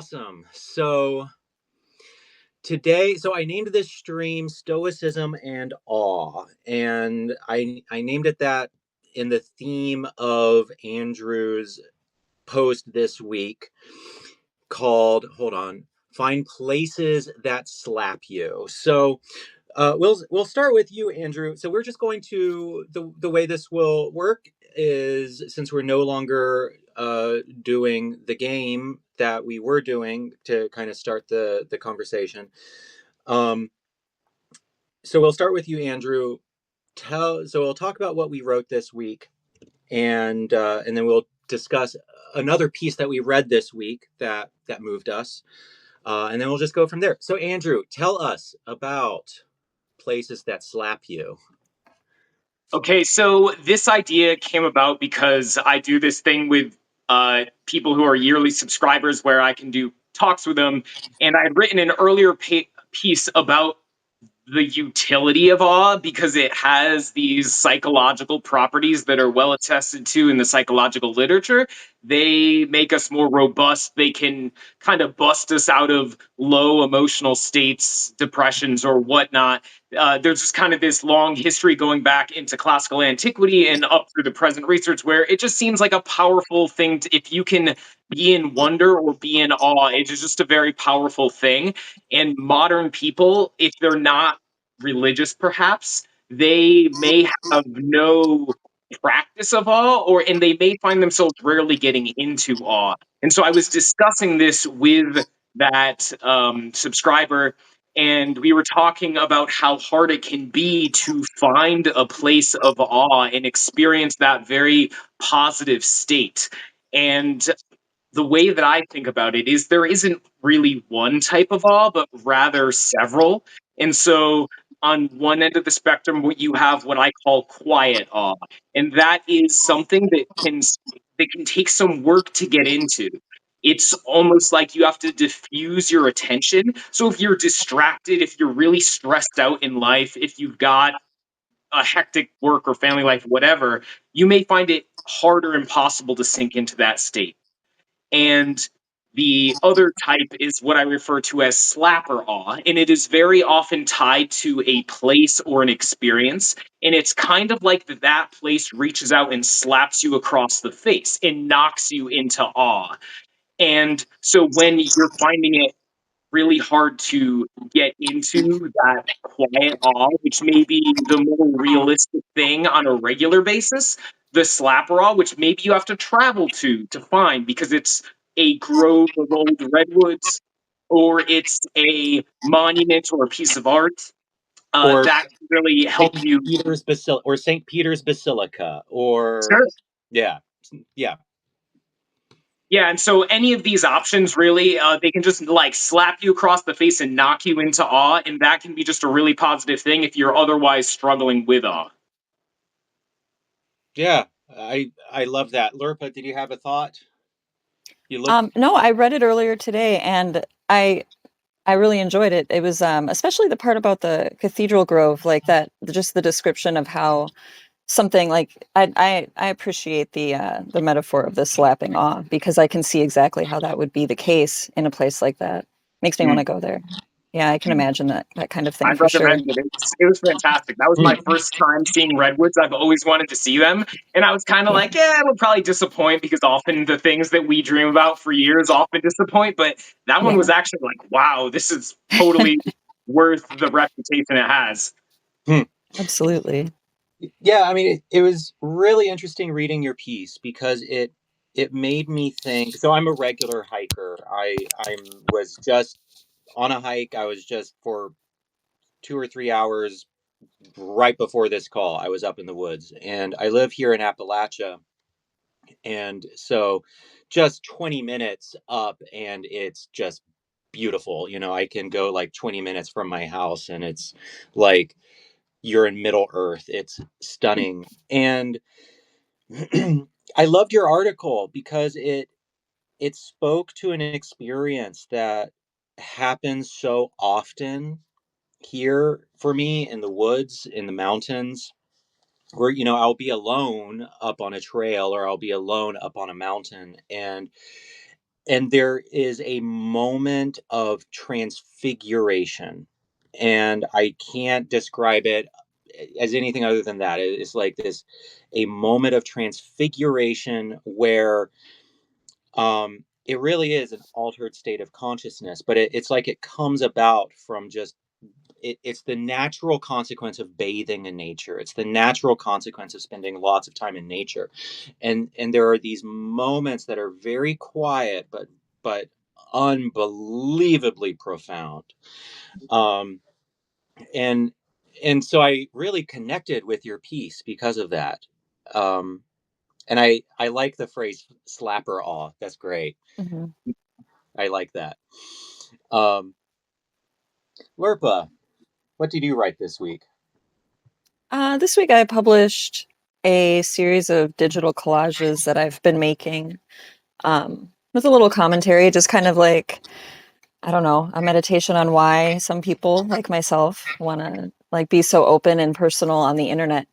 Awesome. So today, I named this stream Stoicism and Awe, and I named it that in the theme of Andrew's post this week called, hold on, Find Places That Slap You. We'll start with you, Andrew. So we're just going to the way this will work is, since we're no longer doing the game that we were doing to kind of start the conversation. Um, so we'll start with you, Andrew. We'll talk about what we wrote this week, and then we'll discuss another piece that we read this week that moved us, and then we'll just go from there. So Andrew, tell us about places that slap you. Okay, so this idea came about because I do this thing with people who are yearly subscribers where I can do talks with them. And I had written an earlier piece about the utility of awe because it has these psychological properties that are well attested to in the psychological literature. They make us more robust. They can kind of bust us out of low emotional states, depressions, or whatnot. There's just kind of this long history going back into classical antiquity and up through the present research where it just seems like a powerful thing. If you can be in wonder or be in awe, it is just a very powerful thing. And modern people, if they're not religious, perhaps, they may have no practice of awe, and they may find themselves rarely getting into awe. And so I was discussing this with that subscriber, and we were talking about how hard it can be to find a place of awe and experience that very positive state. And the way that I think about it is there isn't really one type of awe, but rather several. And so on one end of the spectrum, what you have what I call quiet awe, and that is something that can take some work to get into. It's almost like you have to diffuse your attention. So if you're distracted, if you're really stressed out in life, if you've got a hectic work or family life, whatever, you may find it hard or impossible to sink into that state. And the other type is what I refer to as slapper awe, and it is very often tied to a place or an experience. And it's kind of like that place reaches out and slaps you across the face and knocks you into awe. And so when you're finding it really hard to get into that quiet awe, which may be the more realistic thing on a regular basis, the slapper awe, which maybe you have to travel to find because it's a grove of old redwoods or it's a monument or a piece of art, Or that can really help you. St. Peter's Basilica, or Sure. yeah, yeah, Yeah, and so any of these options really, they can just like slap you across the face and knock you into awe, and that can be just a really positive thing if you're otherwise struggling with awe. yeah. I love that. Lurpa, did you have a thought? You look. No, I read it earlier today and I really enjoyed it. It was especially the part about the cathedral grove, like that, just the description of how something like I appreciate the metaphor of the slapping awe because I can see exactly how that would be the case in a place like that. Makes me want to go there. Yeah, I can imagine that kind of thing I'd for sure. recommend it. It was fantastic. That was my first time seeing redwoods. I've always wanted to see them. And I was kind of Yeah. like, yeah, it'll probably disappoint because often the things that we dream about for years often disappoint. But that one Yeah. was actually like, wow, this is totally worth the reputation it has. Hmm. Absolutely. Yeah, I mean, it was really interesting reading your piece because it made me think. So I'm a regular hiker. I was just on a hike. I was just for 2 or 3 hours right before this call. I was up in the woods, and I live here in Appalachia, and so just 20 minutes up, and it's just beautiful. I can go like 20 minutes from my house, and it's like you're in Middle Earth. It's stunning. And I loved your article because it spoke to an experience that happens so often here for me in the woods, in the mountains, where I'll be alone up on a trail or I'll be alone up on a mountain, and and there is a moment of transfiguration, and I can't describe it as anything other than that. It's like this, a moment of transfiguration where it really is an altered state of consciousness, but it's like it comes about from just it's the natural consequence of bathing in nature. It's the natural consequence of spending lots of time in nature, and there are these moments that are very quiet, but unbelievably profound. Um, and and so I really connected with your piece because of that. Um, and I like the phrase "slapper awe." That's great. Mhm. I like that. Um, Lerpa, what did you write this week? This week I published a series of digital collages that I've been making, with a little commentary, just kind of like, I don't know, a meditation on why some people like myself want to like be so open and personal on the internet,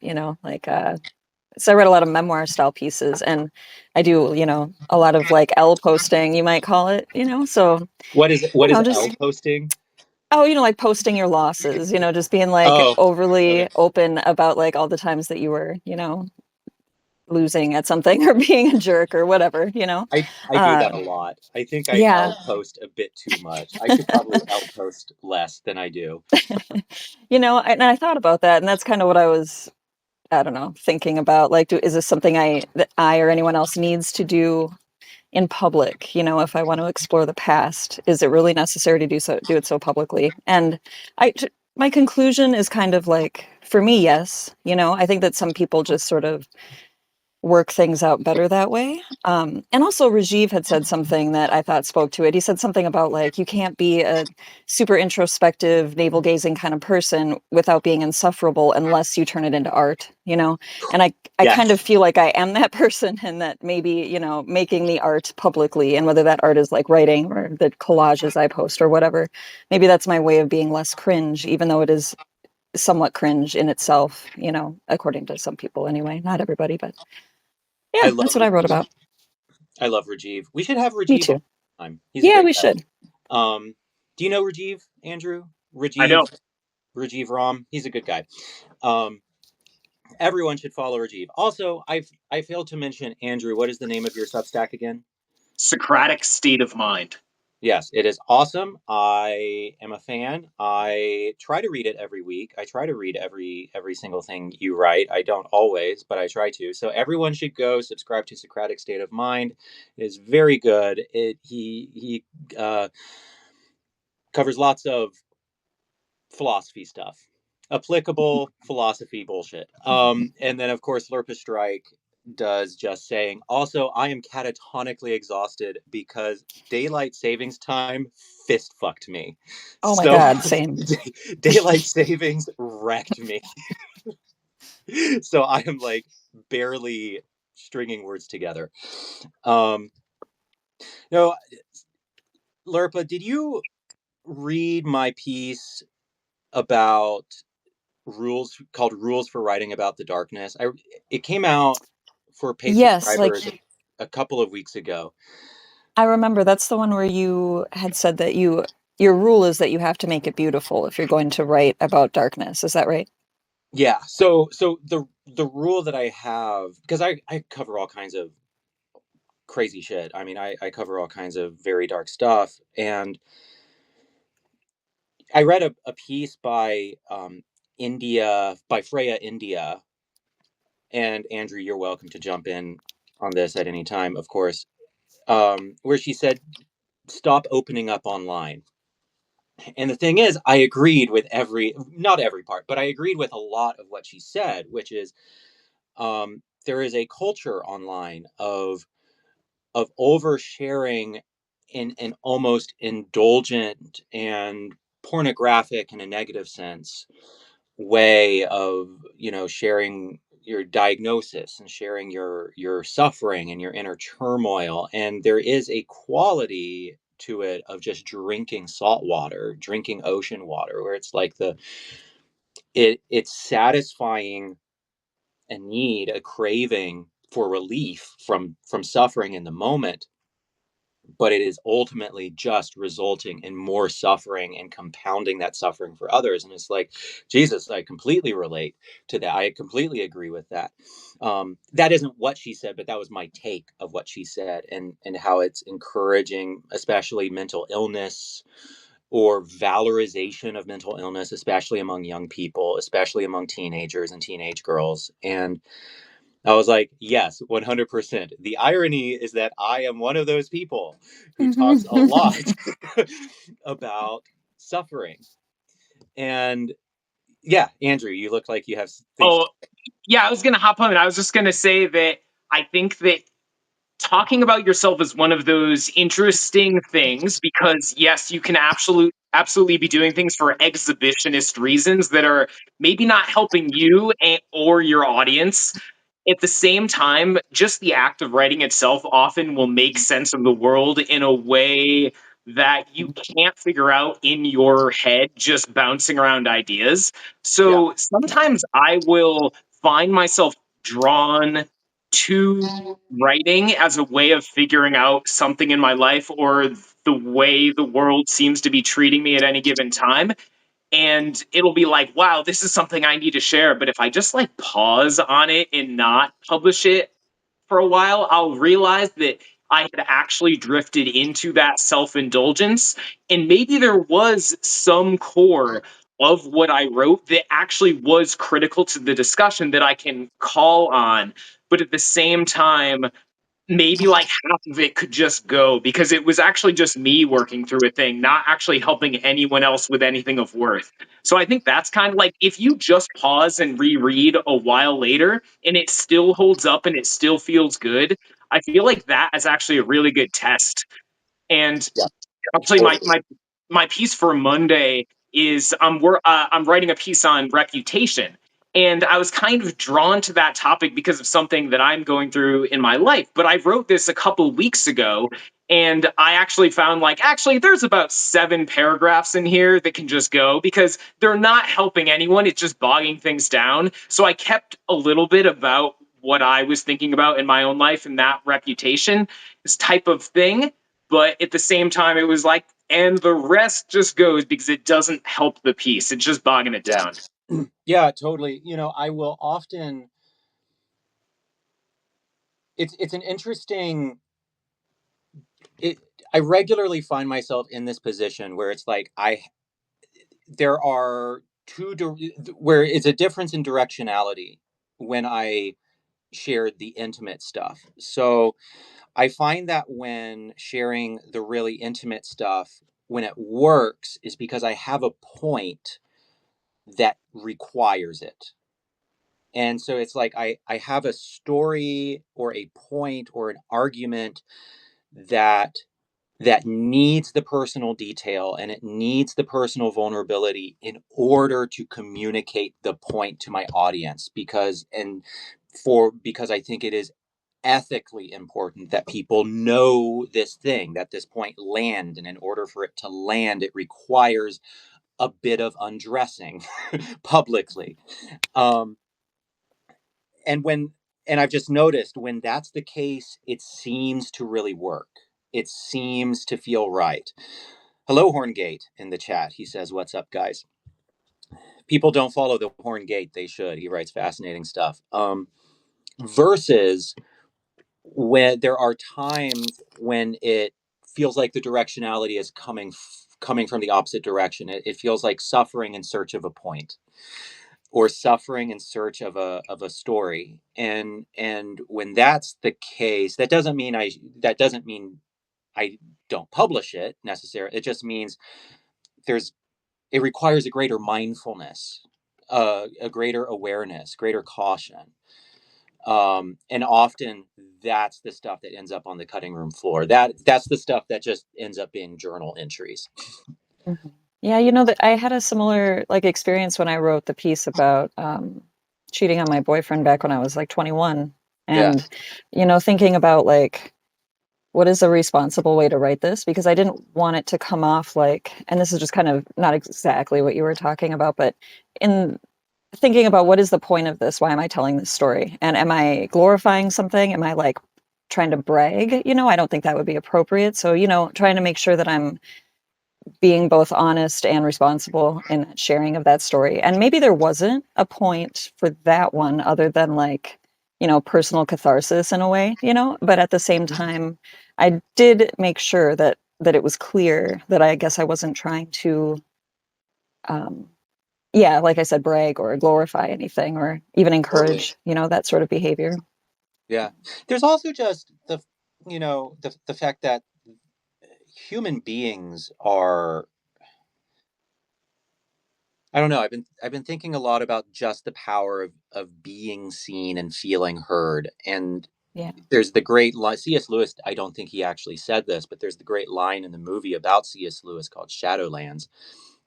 so I read a lot of memoir style pieces, and I do, a lot of like L posting, you might call it, so, What is L just, posting? oh, like posting your losses, just being like Oh, overly okay. open about like all the times that you were, losing at something or being a jerk or whatever. I do that a Um, lot. I think I yeah. outpost a bit too much. I should probably outpost less than I do. And I thought about that, and that's kind of what I was, I don't know, thinking about. Like, is this something that I or anyone else needs to do in public? If I want to explore the past, is it really necessary to do it so publicly? And my conclusion is kind of like, for me, yes. I think that some people just sort of work things out better that way. And also, Rajiv had said something that I thought spoke to it. He said something about like, you can't be a super introspective, navel gazing kind of person without being insufferable unless you turn it into art. And I kind of Yes, feel like I am that person, and that maybe, making the art publicly, and whether that art is like writing or the collages I post or whatever, maybe that's my way of being less cringe, even though it is somewhat cringe in itself, according to some people anyway, not everybody, but I yeah, love that's what I wrote Rajiv. about. I love Rajiv. We should have Me Rajiv on too. time. He's a Yeah, great we guy. should. Do you know Rajiv, Andrew? I know. Rajiv Ram. He's a good guy. Um, Everyone should follow Rajiv. Also, I failed to mention, Andrew. What is the name of your Substack again? Socratic state of mind. Yes, it is awesome. I am a fan. I try to read it every week. I try to read every single thing you write. I don't always, but I try to. So everyone should go subscribe to Socratic State of Mind. It is very good. He covers lots of philosophy stuff, applicable philosophy bullshit. And then of course Lurpa Strike does just saying. Also, I am catatonically exhausted because daylight savings time fist fucked me. Oh my So God, same. daylight savings wrecked me. So I am like barely stringing words together. Um, no, Lurpa, did you read my piece about rules called Rules for Writing About the Darkness? It came out for paid Yes, like subscribers a couple of weeks ago. I remember that's the one where you had said that your rule is that you have to make it beautiful if you're going to write about darkness. Is that right? Yeah. So the rule that I have, because I cover all kinds of crazy shit. I mean, I cover all kinds of very dark stuff. And I read a piece by Freya India. And Andrew, you're welcome to jump in on this at any time, of course. Where she said, stop opening up online. And the thing is, I agreed with not every part, but I agreed with a lot of what she said, which is there is a culture online of oversharing in an almost indulgent and pornographic, in a negative sense, way of sharing your diagnosis and sharing your suffering and your inner turmoil. And there is a quality to it of just drinking salt water, drinking ocean water, where it's like it's satisfying a need, a craving for relief from suffering in the moment. but it is ultimately just resulting in more suffering and compounding that suffering for others. And it's like, Jesus, I completely relate to that. I completely agree with that. That isn't what she said, but that was my take of what she said, and how it's encouraging, especially mental illness or valorization of mental illness, especially among young people, especially among teenagers and teenage girls. And I was like, yes, 100%. The irony is that I am one of those people who talks a lot about suffering. And yeah, Andrew, you look like you have things. Oh, yeah, I was going to hop on. I was just going to say that I think that talking about yourself is one of those interesting things because yes, you can absolutely be doing things for exhibitionist reasons that are maybe not helping you or your audience. At the same time, just the act of writing itself often will make sense of the world in a way that you can't figure out in your head just bouncing around ideas. Yeah, So sometimes I will find myself drawn to writing as a way of figuring out something in my life or the way the world seems to be treating me at any given time. And it'll be like, wow, this is something I need to share. But if I just like pause on it and not publish it for a while, I'll realize that I had actually drifted into that self indulgence. And maybe there was some core of what I wrote that actually was critical to the discussion that I can call on. But at the same time, maybe like half of it could just go because it was actually just me working through a thing, not actually helping anyone else with anything of worth. So I think that's kind of like if you just pause and reread a while later and it still holds up and it still feels good, I feel like that is actually a really good test. And yeah, I'll tell you totally. my piece for Monday is I'm writing a piece on reputation, and I was kind of drawn to that topic because of something that I'm going through in my life. But I wrote this a couple weeks ago, and I actually found like actually there's about 7 paragraphs in here that can just go because they're not helping anyone. It's just bogging things down. So I kept a little bit about what I was thinking about in my own life and that reputation, this type of thing, but at the same time, it was like, and the rest just goes because it doesn't help the piece. It's just bogging it Yeah. down. Yeah, totally. I will often, it's an interesting, it, I regularly find myself in this position where it's like, there are where it's a difference in directionality when I shared the intimate stuff. So I find that when sharing the really intimate stuff, when it works, is because I have a point that requires it. And so it's like I have a story or a point or an argument that needs the personal detail and it needs the personal vulnerability in order to communicate the point to my audience, because I think it is ethically important that people know this thing, that this point land, and in order for it to land it requires a bit of undressing publicly. um and when and I've just noticed when that's the case, it seems to really work. It seems to feel right. Hello, Horngate in the chat. He says, "What's up, guys?" People don't follow the Horngate. They should. He writes fascinating stuff. Versus when there are times when it feels like the directionality is coming from the opposite direction. It feels like suffering in search of a point, or suffering in search of a story. And when that's the case, that doesn't mean I don't publish it necessarily. It just means there's it requires a greater mindfulness, a greater awareness, greater caution. And often that's the stuff that ends up on the cutting room floor. That's the stuff that just ends up being journal entries. Mhm. Yeah, you know that I had a similar like experience when I wrote the piece about cheating on my boyfriend back when I was like 21, Yeah. and thinking about like what is a responsible way to write this, because I didn't want it to come off like, and this is just kind of not exactly what you were talking about, but in thinking about what is the point of this, why am I telling this story, and am I glorifying something, am I like trying to brag, you know, I don't think that would be appropriate. So, you know, trying to make sure that I'm being both honest and responsible in that sharing of that story. And maybe there wasn't a point for that one other than like, you know, personal catharsis in a way, you know, but at the same time, I did make sure that it was clear that I guess I wasn't trying to um yeah, like I said, brag or glorify anything or even Totally. encourage, you know, that sort of behavior. Yeah. There's also just the fact that human beings are, I don't know, I've been thinking a lot about just the power of being seen and feeling heard. And Yeah. there's the great line, C.S. Lewis, I don't think he actually said this, but there's the great line in the movie about C.S. Lewis called Shadowlands,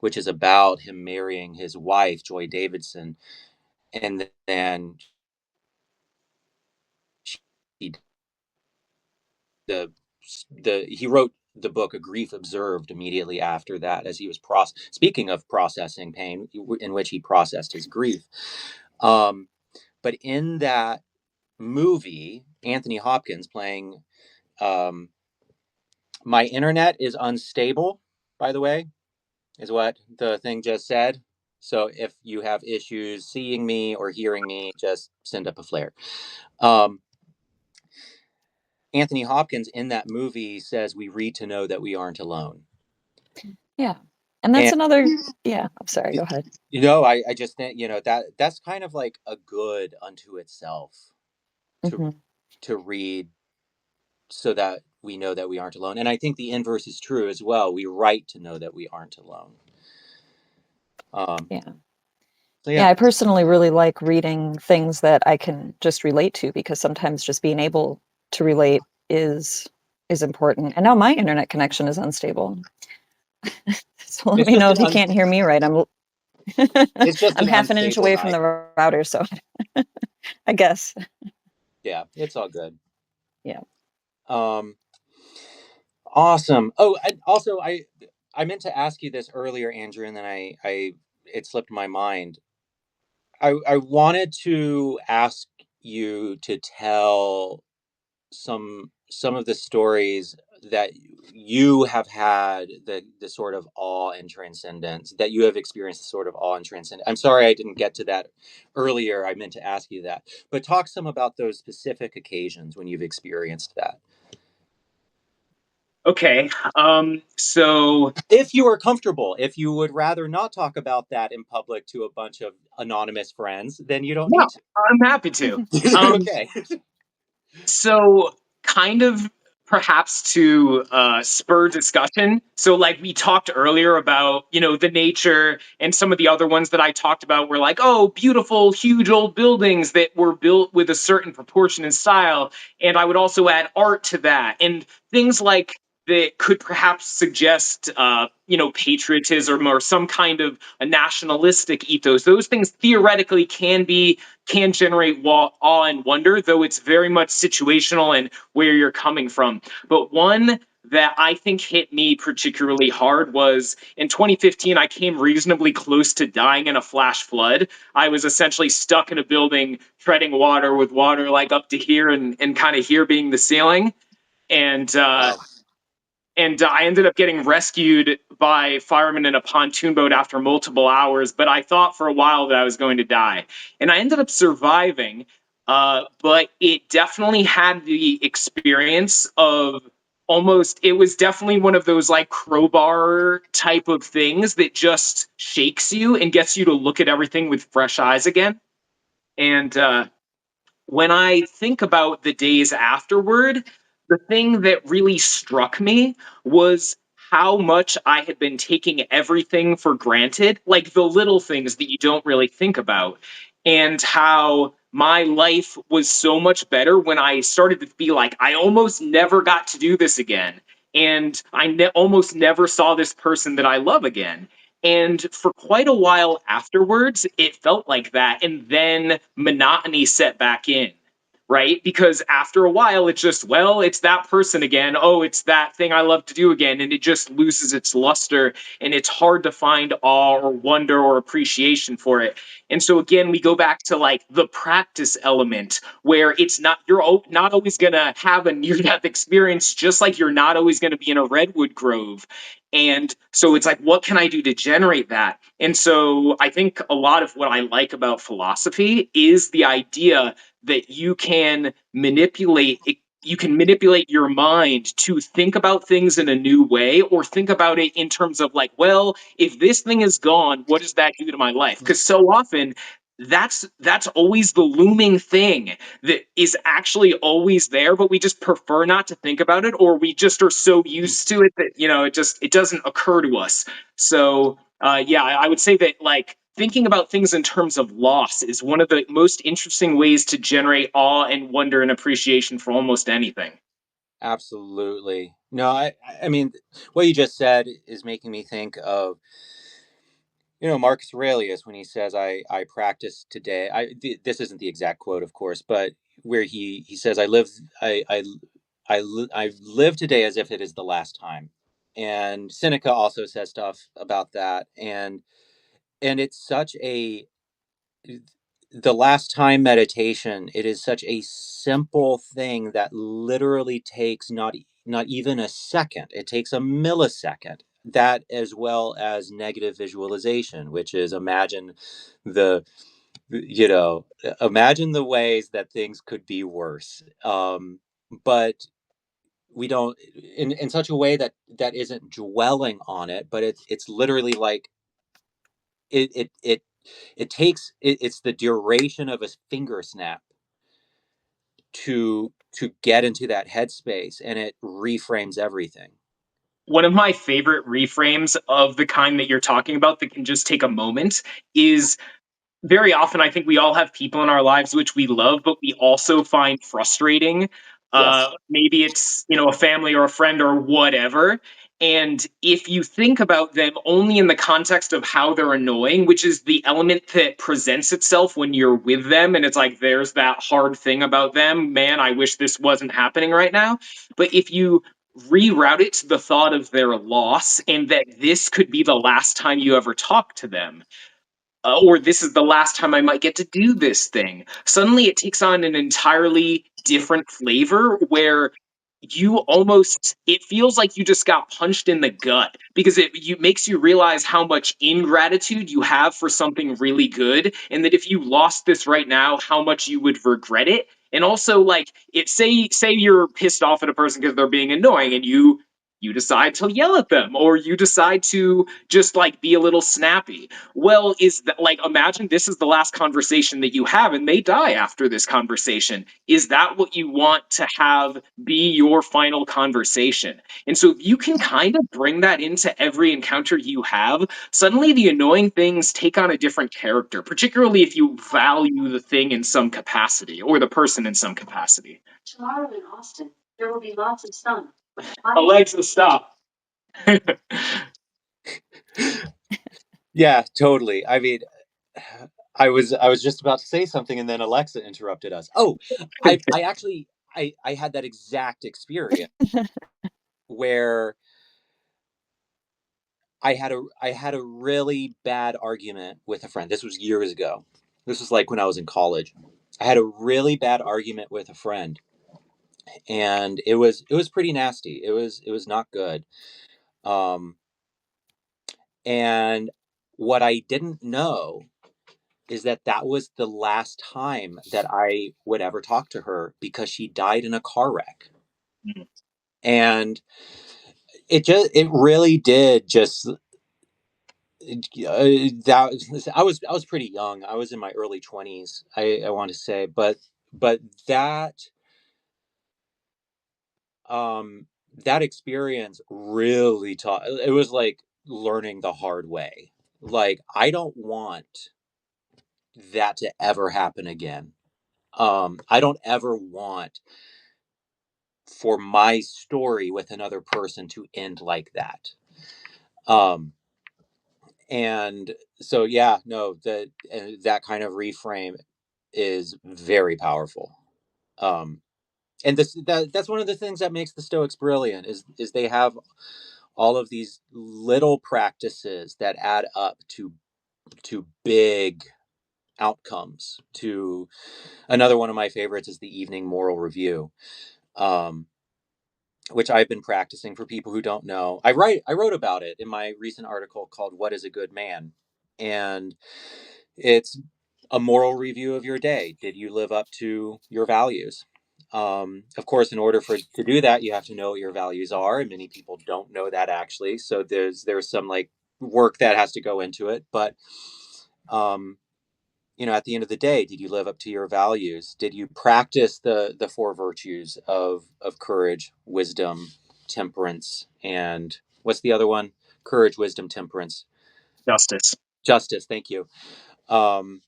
which is about him marrying his wife, Joy Davidson, and then he the he wrote the book A Grief Observed immediately after that, as he was speaking of processing pain, in which he processed his grief. Um, but in that movie, Anthony Hopkins playing, um, my internet is unstable, by the way, is what the thing just said. So if you have issues seeing me or hearing me, just send up a flare. Um, Anthony Hopkins in that movie says, "We read to know that we aren't alone." Yeah. And that's And another yeah, I'm sorry, go ahead. I just think, that's kind of like a good unto itself to Mhm. to read so that we know that we aren't alone. And I think the inverse is true as well. We write to know that we aren't alone. Um, Yeah. so Yeah, yeah, I personally really like reading things that I can just relate to because sometimes just being able to relate is important. And now my internet connection is unstable. So let it's me just know an if you can't hear me right. I'm it's just I'm an half an inch unstable away from night. the router, so I guess. Yeah, it's all good. Yeah. Um, awesome. Oh, I meant to ask you this earlier, Andrew, and then I it slipped my mind. I wanted to ask you to tell some of the stories that you have had, the sort of awe and transcendence that you have experienced, the sort of awe and transcendence. I'm sorry I didn't get to that earlier. I meant to ask you that, but talk some about those specific occasions when you've experienced that. Okay. So If you are comfortable, if you would rather not talk about that in public to a bunch of anonymous friends, then you don't no, need I'm happy to. to. Um, Okay. So, kind of perhaps to spur discussion. So, like we talked earlier about, the nature, and some of the other ones that I talked about were like, oh, beautiful, huge old buildings that were built with a certain proportion and style. And I would also add art to that and things like that could perhaps suggest, patriotism or some kind of a nationalistic ethos. Those things theoretically can generate awe and wonder, though it's very much situational and where you're coming from. But one that I think hit me particularly hard was in 2015. I came reasonably close to dying in a flash flood. I was essentially stuck in a building, treading water with water like up to here and kind of here being the ceiling. And Wow. I ended up getting rescued by firemen in a pontoon boat after multiple hours. But I thought for a while that I was going to die, and I ended up surviving. But it definitely had the experience of almost. It was definitely one of those like crowbar type of things that just shakes you and gets you to look at everything with fresh eyes again. And when I think about the days afterward, the thing that really struck me was how much I had been taking everything for granted, like the little things that you don't really think about, and how my life was so much better when I started to be like, I almost never got to do this again. And I almost never saw this person that I love again. And for quite a while afterwards, it felt like that. And then monotony set back in, right? Because after a while, it's just, well, it's that person again. Oh, it's that thing I love to do again. And it just loses its luster, and it's hard to find awe or wonder or appreciation for it. And so, again, we go back to like the practice element where it's not, not always going to have a near death experience, just like you're not always going to be in a redwood grove. And so it's like, what can I do to generate that? And so I think a lot of what I like about philosophy is the idea that you can manipulate your mind to think about things in a new way, or think about it in terms of like, well, if this thing is gone, what does that do to my life? Because so often that's always the looming thing that is actually always there, but we just prefer not to think about it, or we just are so used to it that it doesn't occur to us. So yeah, I would say that like thinking about things in terms of loss is one of the most interesting ways to generate awe and wonder and appreciation for almost anything. Absolutely. No, I mean, what you just said is making me think of, Marcus Aurelius when he says, I practice today. This isn't the exact quote, of course, but where he says, I live today as if it is the last time. And Seneca also says stuff about that. And it's such a the last time meditation, it is such a simple thing that literally takes not even a second. It takes a millisecond. That, as well as negative visualization, which is the you know imagine the ways that things could be worse. But we don't, in such a way that isn't dwelling on it, but it's literally like it's the duration of a finger snap to get into that headspace, and it reframes everything. One of my favorite reframes of the kind that you're talking about that can just take a moment is, very often I think we all have people in our lives which we love, but we also find frustrating. Yes. Maybe it's, a family or a friend or whatever. And if you think about them only in the context of how they're annoying, which is the element that presents itself when you're with them, and it's like, there's that hard thing about them, man, I wish this wasn't happening right now. But if you reroute it to the thought of their loss, and that this could be the last time you ever talk to them, or this is the last time I might get to do this thing. Suddenly it takes on an entirely different flavor where it feels like you just got punched in the gut, because it makes you realize how much ingratitude you have for something really good, and that if you lost this right now, how much you would regret it. And also, like, say you're pissed off at a person because they're being annoying, and you decide to yell at them, or you decide to just like be a little snappy. Well, is that, like, imagine this is the last conversation that you have and they die after this conversation. Is that what you want to have be your final conversation? And so if you can kind of bring that into every encounter you have, suddenly the annoying things take on a different character, particularly if you value the thing in some capacity, or the person in some capacity. Tomorrow in Austin, there will be lots of sun. Alexa, stop. Yeah, totally. I mean, I was just about to say something, and then Alexa interrupted us. Oh, I actually I had that exact experience where I had a really bad argument with a friend. This was years ago. This was like when I was in college. I had a really bad argument with a friend, and it was pretty nasty. It was not good. Um, and what I didn't know is that was the last time that I would ever talk to her, because she died in a car wreck. And it really did just that I was pretty young. I was in my early 20s. I want to say, but um that experience really taught. It was like learning the hard way. Like, I don't want that to ever happen again. I don't ever want for my story with another person to end like that. Um, and so, yeah, no, that kind of reframe is very powerful. Um, and that's one of the things that makes the Stoics brilliant is they have all of these little practices that add up to big outcomes. To another one of my favorites is the evening moral review, um, which I've been practicing for people who don't know. I wrote about it in my recent article called "What is a Good Man," and it's a moral review of your day. Did you live up to your values? Of course, in order to do that, you have to know what your values are, and many people don't know that actually. So there's some like work that has to go into it. But um, at the end of the day, did you live up to your values? Did you practice the four virtues of courage, wisdom, temperance, and what's the other one? Courage, wisdom, temperance, Justice. justice. Thank you. Um,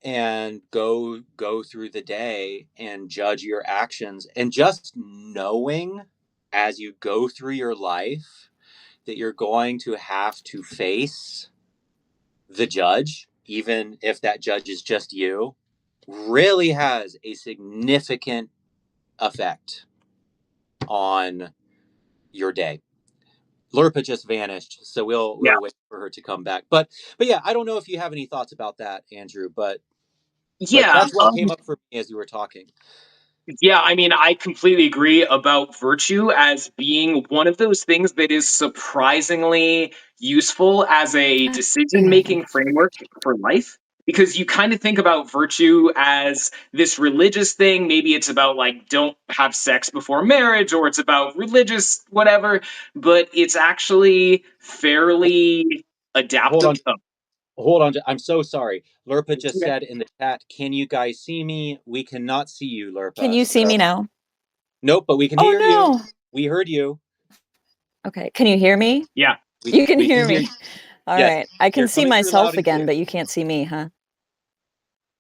and go through the day and judge your actions, and just knowing as you go through your life that you're going to have to face the judge, even if that judge is just you, really has a significant effect on your day. Lurpa just vanished, so Yeah. we'll wait for her to come back. But yeah, I don't know if you have any thoughts about that, Andrew, but Yeah. that's what came up for me as you were talking. Yeah, I mean, I completely agree about virtue as being one of those things that is surprisingly useful as a decision making framework for life. Because you kind of think about virtue as this religious thing. Maybe it's about like, don't have sex before marriage, or it's about religious whatever, but it's actually fairly Hold adaptive. on, hold on. I'm so sorry. Lurpa just said in the chat, "Can you guys see me? We cannot see you, Can Lurpa." you see So me now? nope, but we can Oh hear you. no. We heard you. Okay. Can you hear me? Yeah. You can We can hear hear me. you. All Yes, right. I can you're see coming through loud myself and again, clear. but you can't see me, huh?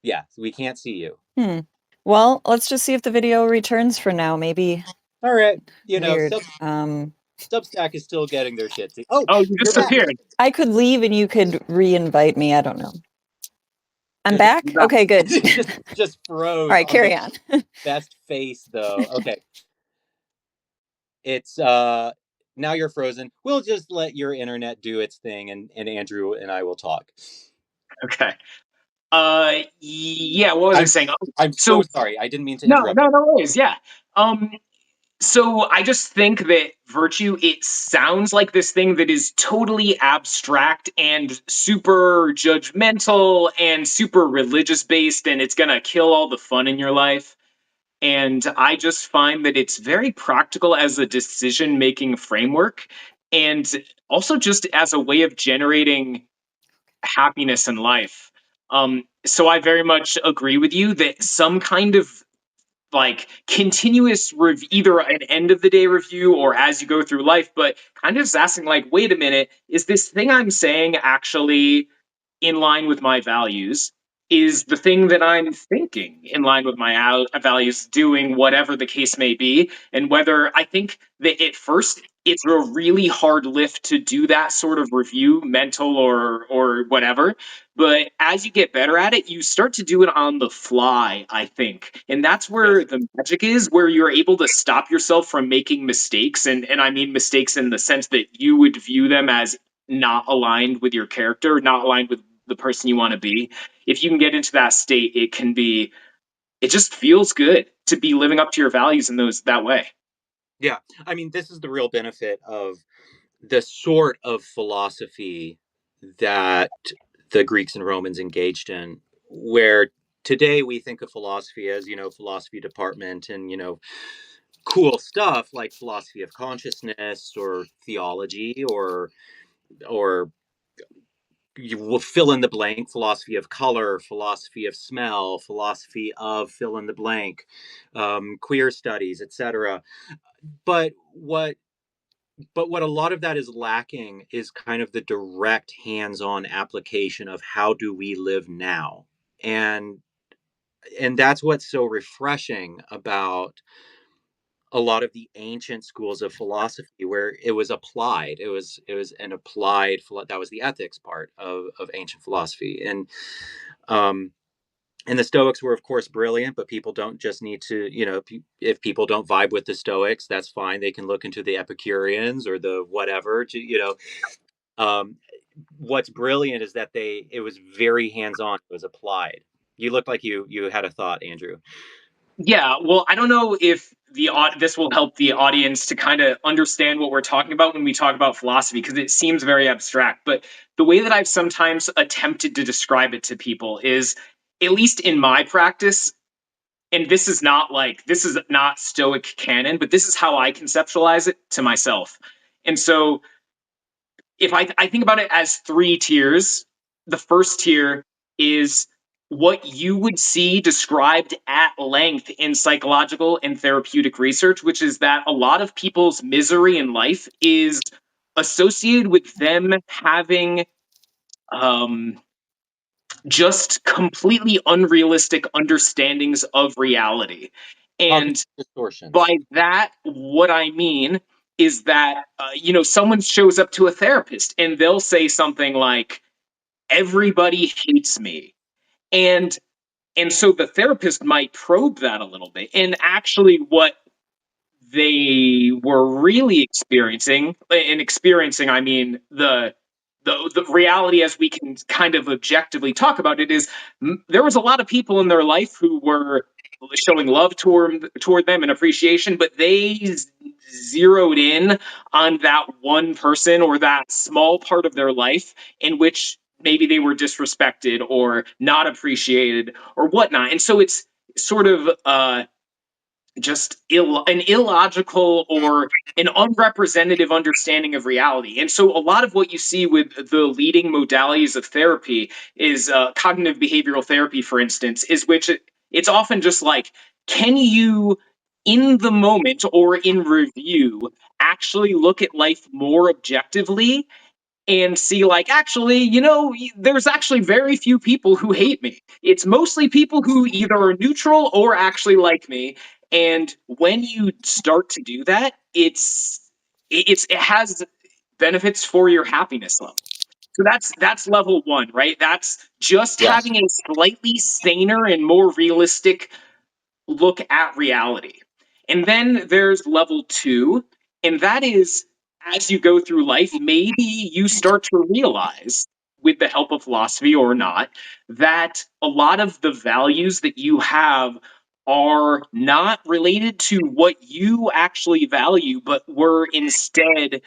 Yeah, we can't see you. Hmm. Well, let's just see if the video returns for now. Maybe All right. weird. Substack is still getting their shit. Oh, Oh, you you're back. disappeared. I could leave and you could re-invite me. I don't know. I'm You're back? back. Okay, good. Just All froze right, on the carry on. best face though. Okay. It's now you're frozen. We'll just let your internet do its thing, and Andrew and I will talk. Okay. Yeah, what was I I'm saying? Oh, I'm so so sorry. I didn't mean to no, interrupt. no, no worries. Yeah. Um, so I just think that virtue, it sounds like this thing that is totally abstract and super judgmental and super religious based, and it's gonna kill all the fun in your life. And I just find that it's very practical as a decision making framework, and also just as a way of generating happiness in life. So I very much agree with you that some kind of like continuous either an end of the day review or as you go through life, but kind of just asking like, wait a minute, is this thing I'm saying actually in line with my values? Is the thing that I'm thinking in line with my values, doing whatever the case may be? And whether I think that at first it's a really hard lift to do that sort of review, mental or whatever. But as you get better at it, you start to do it on the fly, I think. And that's Yes. where the magic is, where you're able to stop yourself from making mistakes. And I mean mistakes in the sense that you would view them as not aligned with your character, not aligned with the person you want to be. If you can get into that state, it just feels good to be living up to your values in those that way. Yeah. I mean, this is the real benefit of the sort of philosophy that the Greeks and Romans engaged in, where today we think of philosophy as, philosophy department and, cool stuff like philosophy of consciousness or theology or you will fill in the blank, philosophy of color, philosophy of smell, philosophy of fill in the blank, queer studies, etc. But what a lot of that is lacking is kind of the direct hands-on application of how do we live now. And and that's what's so refreshing about a lot of the ancient schools of philosophy, where it was applied. It was an applied that was the ethics part of ancient philosophy. And um And the Stoics were, of course, brilliant, but people don't just need to, if people don't vibe with the Stoics, that's fine. They can look into the Epicureans or the whatever. Um, what's brilliant is that it was very hands on. It was applied. You looked like you had a thought, Andrew. Yeah, well, I don't know if this will help the audience to kind of understand what we're talking about when we talk about philosophy, because it seems very abstract. But the way that I've sometimes attempted to describe it to people is, at least in my practice, and this is not Stoic canon, but this is how I conceptualize it to myself. And so if I think about it as three tiers. The first tier is what you would see described at length in psychological and therapeutic research, which is that a lot of people's misery in life is associated with them having um, just completely unrealistic understandings of reality. Cognitive And distortions. by that, what I mean is that, someone shows up to a therapist and they'll say something like, everybody hates me. And and so the therapist might probe that a little bit. And actually what they were really experiencing, and experiencing, I mean the reality as we can kind of objectively talk about it is, there was a lot of people in their life who were showing love toward them and appreciation, but they zeroed in on that one person or that small part of their life in which maybe they were disrespected or not appreciated or whatnot. And so it's sort of just an illogical or an unrepresentative understanding of reality. And so a lot of what you see with the leading modalities of therapy is cognitive behavioral therapy, for instance, is which it's often just like, can you, in the moment or in review, actually look at life more objectively and see, like, actually, there's actually very few people who hate me. It's mostly people who either are neutral or actually like me. And when you start to do that, it has benefits for your happiness level. So that's level one, right? That's just Yes. having a slightly saner and more realistic look at reality. And then there's level two, and that is, as you go through life, maybe you start to realize, with the help of philosophy or not, that a lot of the values that you have are not related to what you actually value, but were instead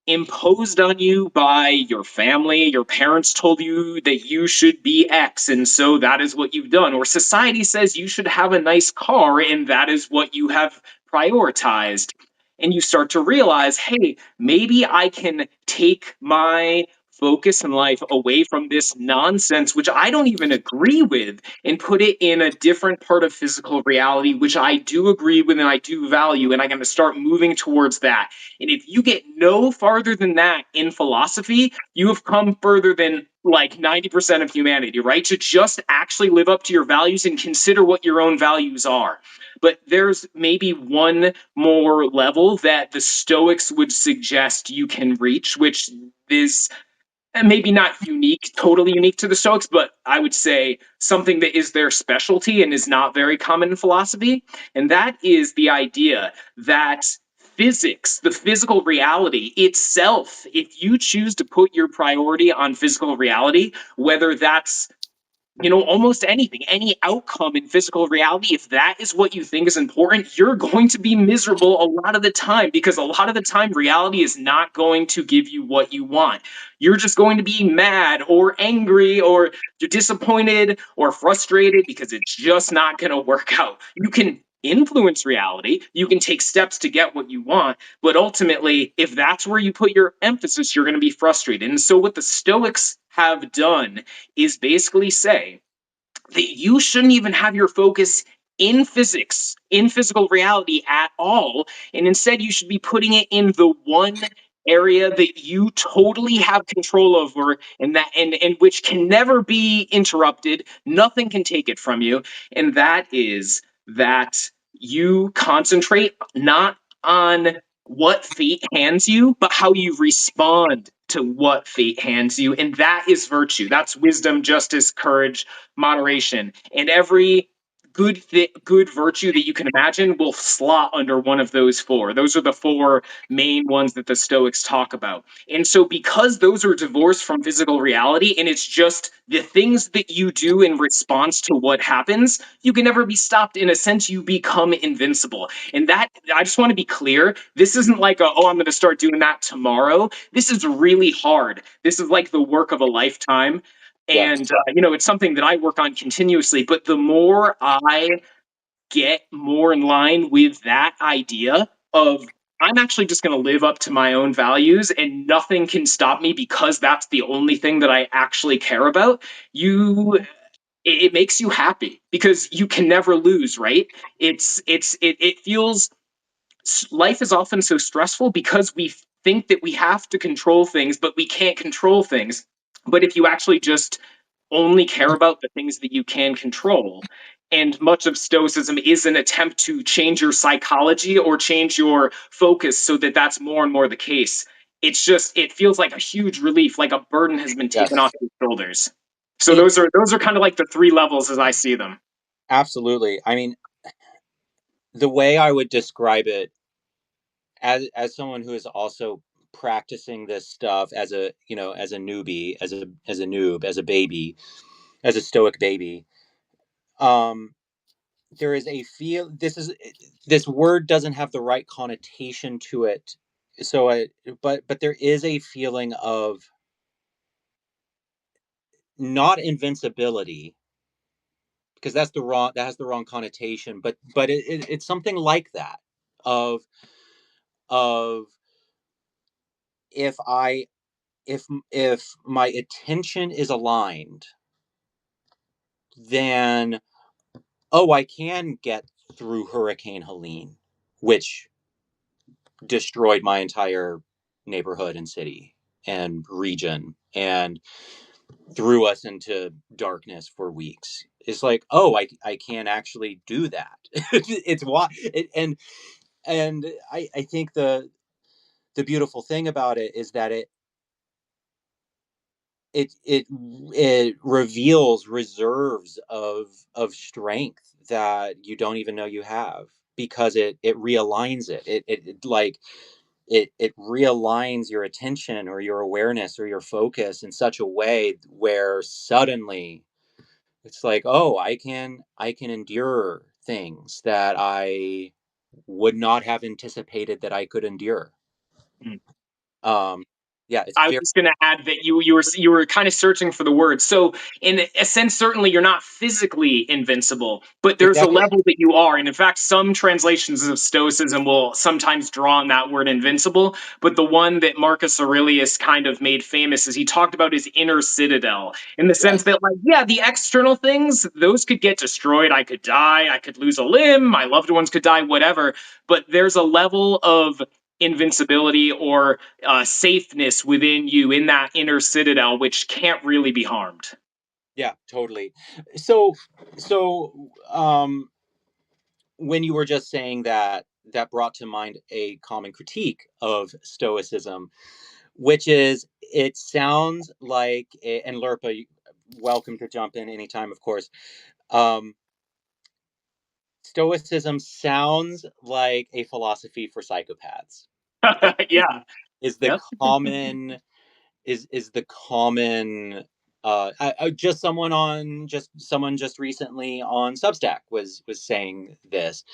imposed on you by your family. Your parents told you that you should be X, and so that is what you've done. Or society says you should have a nice car, and that is what you have prioritized. And you start to realize, hey, maybe I can take my focus in life away from this nonsense, which I don't even agree with, and put it in a different part of physical reality, which I do agree with and I do value. And I'm going to start moving towards that. And if you get no farther than that in philosophy, you have come further than like 90% of humanity, right? To just actually live up to your values and consider what your own values are. But there's maybe one more level that the Stoics would suggest you can reach, which is, and maybe not unique, totally unique to the Stoics, but I would say something that is their specialty and is not very common in philosophy. And that is the idea that physics, the physical reality itself, if you choose to put your priority on physical reality, whether that's, almost anything, any outcome in physical reality, if that is what you think is important, you're going to be miserable a lot of the time, because a lot of the time reality is not going to give you what you want. You're just going to be mad or angry, or you're disappointed or frustrated because it's just not going to work out. You can influence reality, you can take steps to get what you want, but ultimately, if that's where you put your emphasis, you're going to be frustrated. And so what the Stoics have done is basically say that you shouldn't even have your focus in physics, in physical reality at all. And instead, you should be putting it in the one area that you totally have control over, and which can never be interrupted. Nothing can take it from you. And that is that you concentrate not on what fate hands you, but how you respond to what fate hands you. And that is virtue. That's wisdom, justice, courage, moderation. And every good virtue that you can imagine will slot under one of those four. Those are the four main ones that the Stoics talk about. And so, because those are divorced from physical reality and it's just the things that you do in response to what happens, you can never be stopped. In a sense, you become invincible. And that, I just want to be clear, this isn't like oh, I'm going to start doing that tomorrow. This is really hard. This is like the work of a lifetime. Yes. And, it's something that I work on continuously. But the more I get more in line with that idea of I'm actually just going to live up to my own values and nothing can stop me because that's the only thing that I actually care about, it makes you happy because you can never lose, right? It feels life is often so stressful because we think that we have to control things, but we can't control things. But if you actually just only care about the things that you can control, and much of Stoicism is an attempt to change your psychology or change your focus so that that's more and more the case. It feels like a huge relief, like a burden has been taken off Yes. your shoulders. So It those are kind of like the three levels as I see them. absolutely. I mean, the way I would describe it, as someone who is also practicing this stuff as a, as a newbie, as a noob, as a baby, as a stoic baby, um there is a feel, this word doesn't have the right connotation to it, so I but there is a feeling of not invincibility, because that has the wrong connotation, but it's something like that, of of if I if my attention is aligned, then oh, I can get through Hurricane Helene, which destroyed my entire neighborhood and city and region and threw us into darkness for weeks. It's like, oh, I can actually do that. It's why and I think the beautiful thing about it is that it reveals reserves of strength that you don't even know you have, because it realigns it like it realigns your attention or your awareness or your focus in such a way where suddenly it's like, oh, I can endure things that I would not have anticipated that I could endure. um yeah, it's I was very just going to add that you were kind of searching for the word. So in a sense, certainly you're not physically invincible, but there's a exactly. level that you are. And in fact, some translations of Stoicism will sometimes draw on that word invincible. But the one that Marcus Aurelius kind of made famous is he talked about his inner citadel, in the sense Yes. that, like, yeah, the external things, those could get destroyed. I could die. I could lose a limb. My loved ones could die, whatever. But there's a level of invincibility or safeness within you in that inner citadel, which can't really be harmed. Yeah, totally. So when you were just saying that, that brought to mind a common critique of stoicism, which is it sounds like and Lerpa, welcome to jump in anytime, of course. um Stoicism sounds like a philosophy for psychopaths. Is, Yeah. is the Yep. common is the common just someone just recently on Substack was saying this.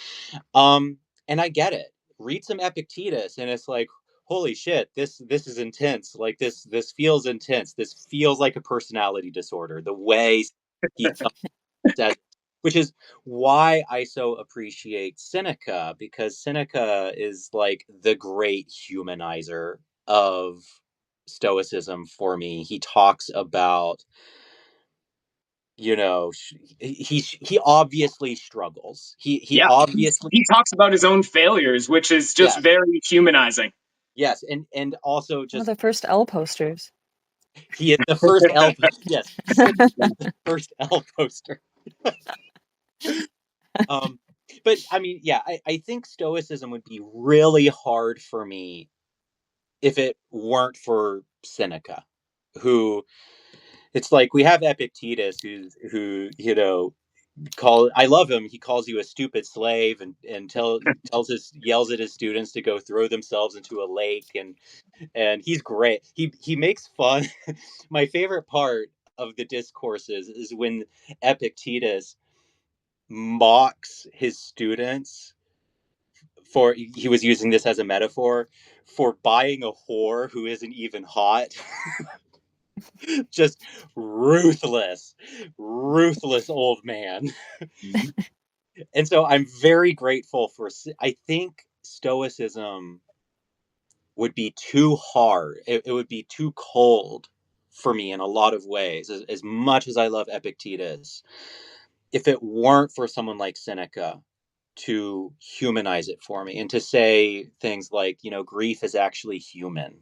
um and I get it. Read some Epictetus and it's like, holy shit, this is intense. Like this feels intense. This feels like a personality disorder, the way he says, which is why I so appreciate Seneca, because Seneca is like the great humanizer of stoicism for me. He talks about, he obviously struggles. He Yeah. obviously, He talks about his own failures, which is just yes, very humanizing. yes, and also One of just the first L posters. he is the first L. Yes, the first L poster. um but I mean, yeah, I think stoicism would be really hard for me if it weren't for Seneca, who it's like we have Epictetus, who I love him. He calls you a stupid slave, and tells his yells at his students to go throw themselves into a lake, and he's great. He makes fun. My favorite part of the discourses is when Epictetus mocks his students for he was using this as a metaphor for buying a whore who isn't even hot. Just ruthless old man. And so I'm very grateful for. I think Stoicism would be too hard. It would be too cold for me in a lot of ways. As much as I love Epictetus, if it weren't for someone like Seneca to humanize it for me and to say things like, grief is actually human.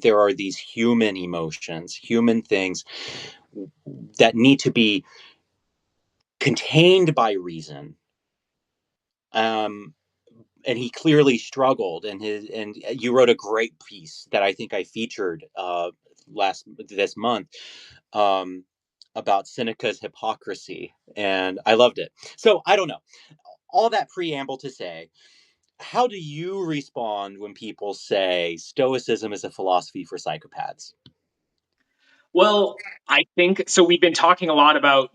There are these human emotions, human things that need to be contained by reason. And he clearly struggled, and you wrote a great piece that I think I featured this month, about Seneca's hypocrisy, and I loved it. So I don't know, all that preamble to say, how do you respond when people say Stoicism is a philosophy for psychopaths? Well, I think so. We've been talking a lot about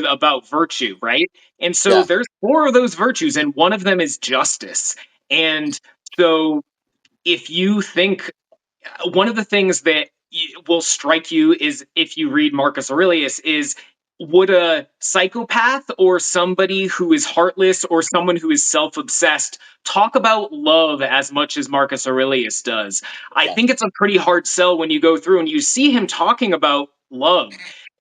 about virtue, right? And so Yeah, there's four of those virtues, and one of them is justice. And so if you think one of the things that will strike you is if you read Marcus Aurelius is would a psychopath or somebody who is heartless or someone who is self-obsessed talk about love as much as Marcus Aurelius does? I yeah, think it's a pretty hard sell when you go through and you see him talking about love.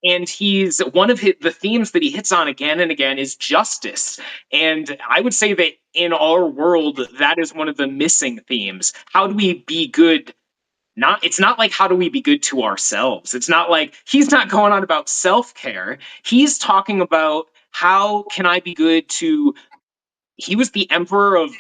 And he's one of the themes that he hits on again and again is justice. And I would say that in our world, that is one of the missing themes. How do we be good? It's not like how do we be good to ourselves. It's not like he's not going on about self-care. He's talking about how can I be good to he was the emperor of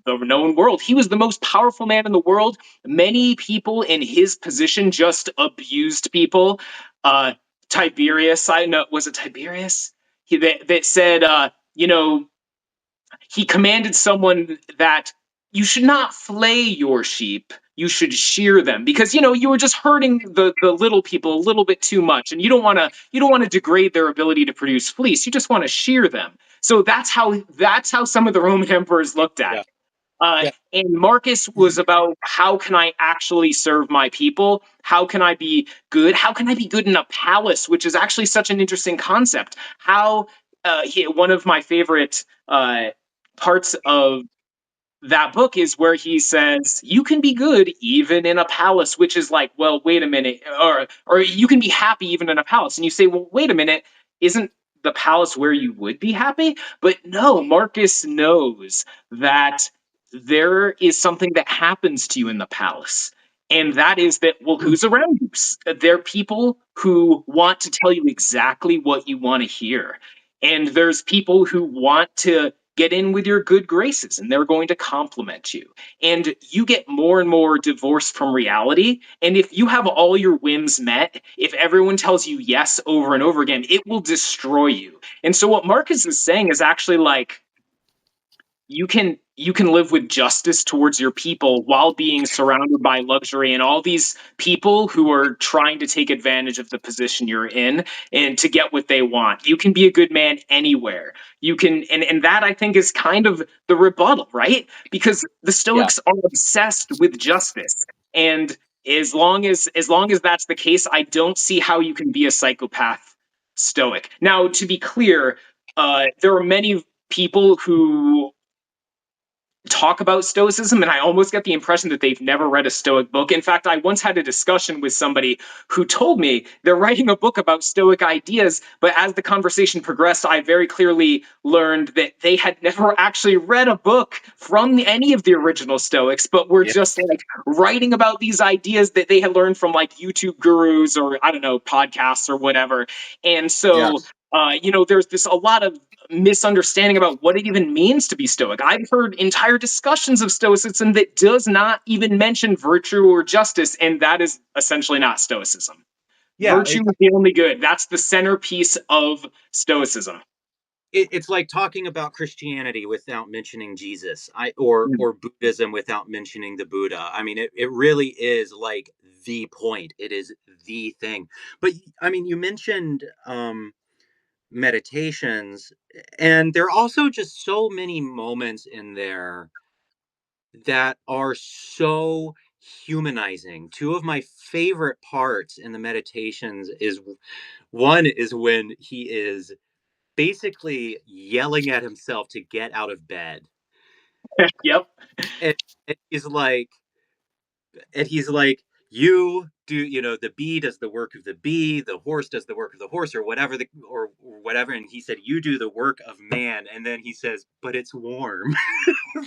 the known world. He was the most powerful man in the world. Many people in his position just abused people. uh Tiberius, I know, was it Tiberius? That said, he commanded someone that you should not flay your sheep, you should shear them, because you were just hurting the little people a little bit too much, and you don't want to degrade their ability to produce fleece. You just want to shear them. So that's how some of the Roman emperors looked at yeah, it. uh, yeah, and Marcus was about how can I actually serve my people? How can I be good? How can I be good in a palace, which is actually such an interesting concept? One of my favorite parts of that book is where he says you can be good even in a palace, which is like, well, wait a minute, or you can be happy even in a palace, and you say, well, wait a minute, isn't the palace where you would be happy? But no, Marcus knows that there is something that happens to you in the palace. And that is that, well, who's around you? They're people who want to tell you exactly what you want to hear. And there's people who want to get in with your good graces and they're going to compliment you. And you get more and more divorced from reality. And if you have all your whims met, if everyone tells you yes over and over again, it will destroy you. And so what Marcus is saying is actually like, you can live with justice towards your people while being surrounded by luxury and all these people who are trying to take advantage of the position you're in and to get what they want. You can be a good man anywhere. You can, and that I think is kind of the rebuttal, right? Because the yeah, Stoics are obsessed with justice. And as long as that's the case, I don't see how you can be a psychopath Stoic. Now, to be clear, there are many people who talk about Stoicism, and I almost get the impression that they've never read a Stoic book. In fact, I once had a discussion with somebody who told me they're writing a book about Stoic ideas, but as the conversation progressed, I very clearly learned that they had never actually read a book from any of the original Stoics, but were yeah, just like writing about these ideas that they had learned from like YouTube gurus or I don't know, podcasts or whatever. And yeah, so there's this a lot of misunderstanding about what it even means to be stoic. I've heard entire discussions of stoicism that does not even mention virtue or justice, and that is essentially not stoicism. Yeah, Virtue is the only good. That's the centerpiece of stoicism. it's like talking about Christianity without mentioning Jesus, or Buddhism without mentioning the Buddha. I mean, it really is like the point. It is the thing. But I mean, you mentioned meditations, and there are also just so many moments in there that are so humanizing. Two of my favorite parts in the meditations is one is when he is basically yelling at himself to get out of bed. Yep. And, and he's like, you do, the bee does the work of the bee, the horse does the work of the horse, or whatever, or whatever. And he said, you do the work of man. And then he says, but it's warm.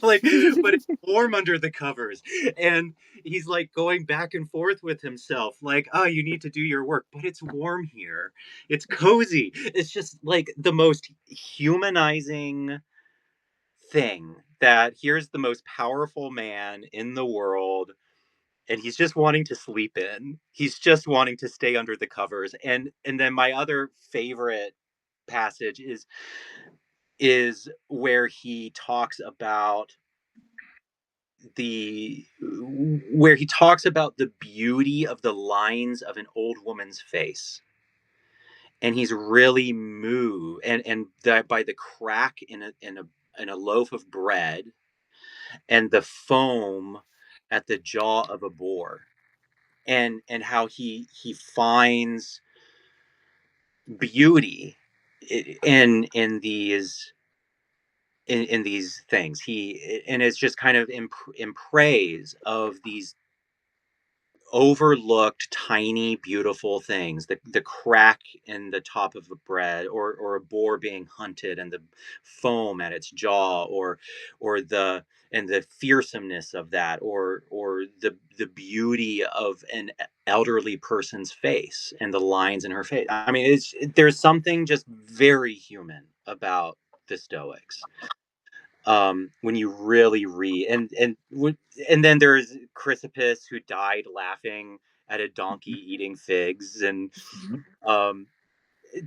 Like, but it's warm under the covers. And he's like going back and forth with himself, like, oh, you need to do your work, but it's warm here. It's cozy. It's just like the most humanizing thing, that here's the most powerful man in the world, and he's just wanting to sleep in. He's just wanting to stay under the covers. And then my other favorite passage is where he talks about the beauty of the lines of an old woman's face, and he's really moved, and that by the crack in a loaf of bread, and the foam at the jaw of a boar, and how he finds beauty in these things. And it's just kind of in praise of these overlooked tiny beautiful things, the crack in the top of a bread, or a boar being hunted and the foam at its jaw, or the and the fearsomeness of that, or the beauty of an elderly person's face and the lines in her face. I mean, there's something just very human about the Stoics, when you really read. And then there's Chrysippus, who died laughing at a donkey eating figs, and um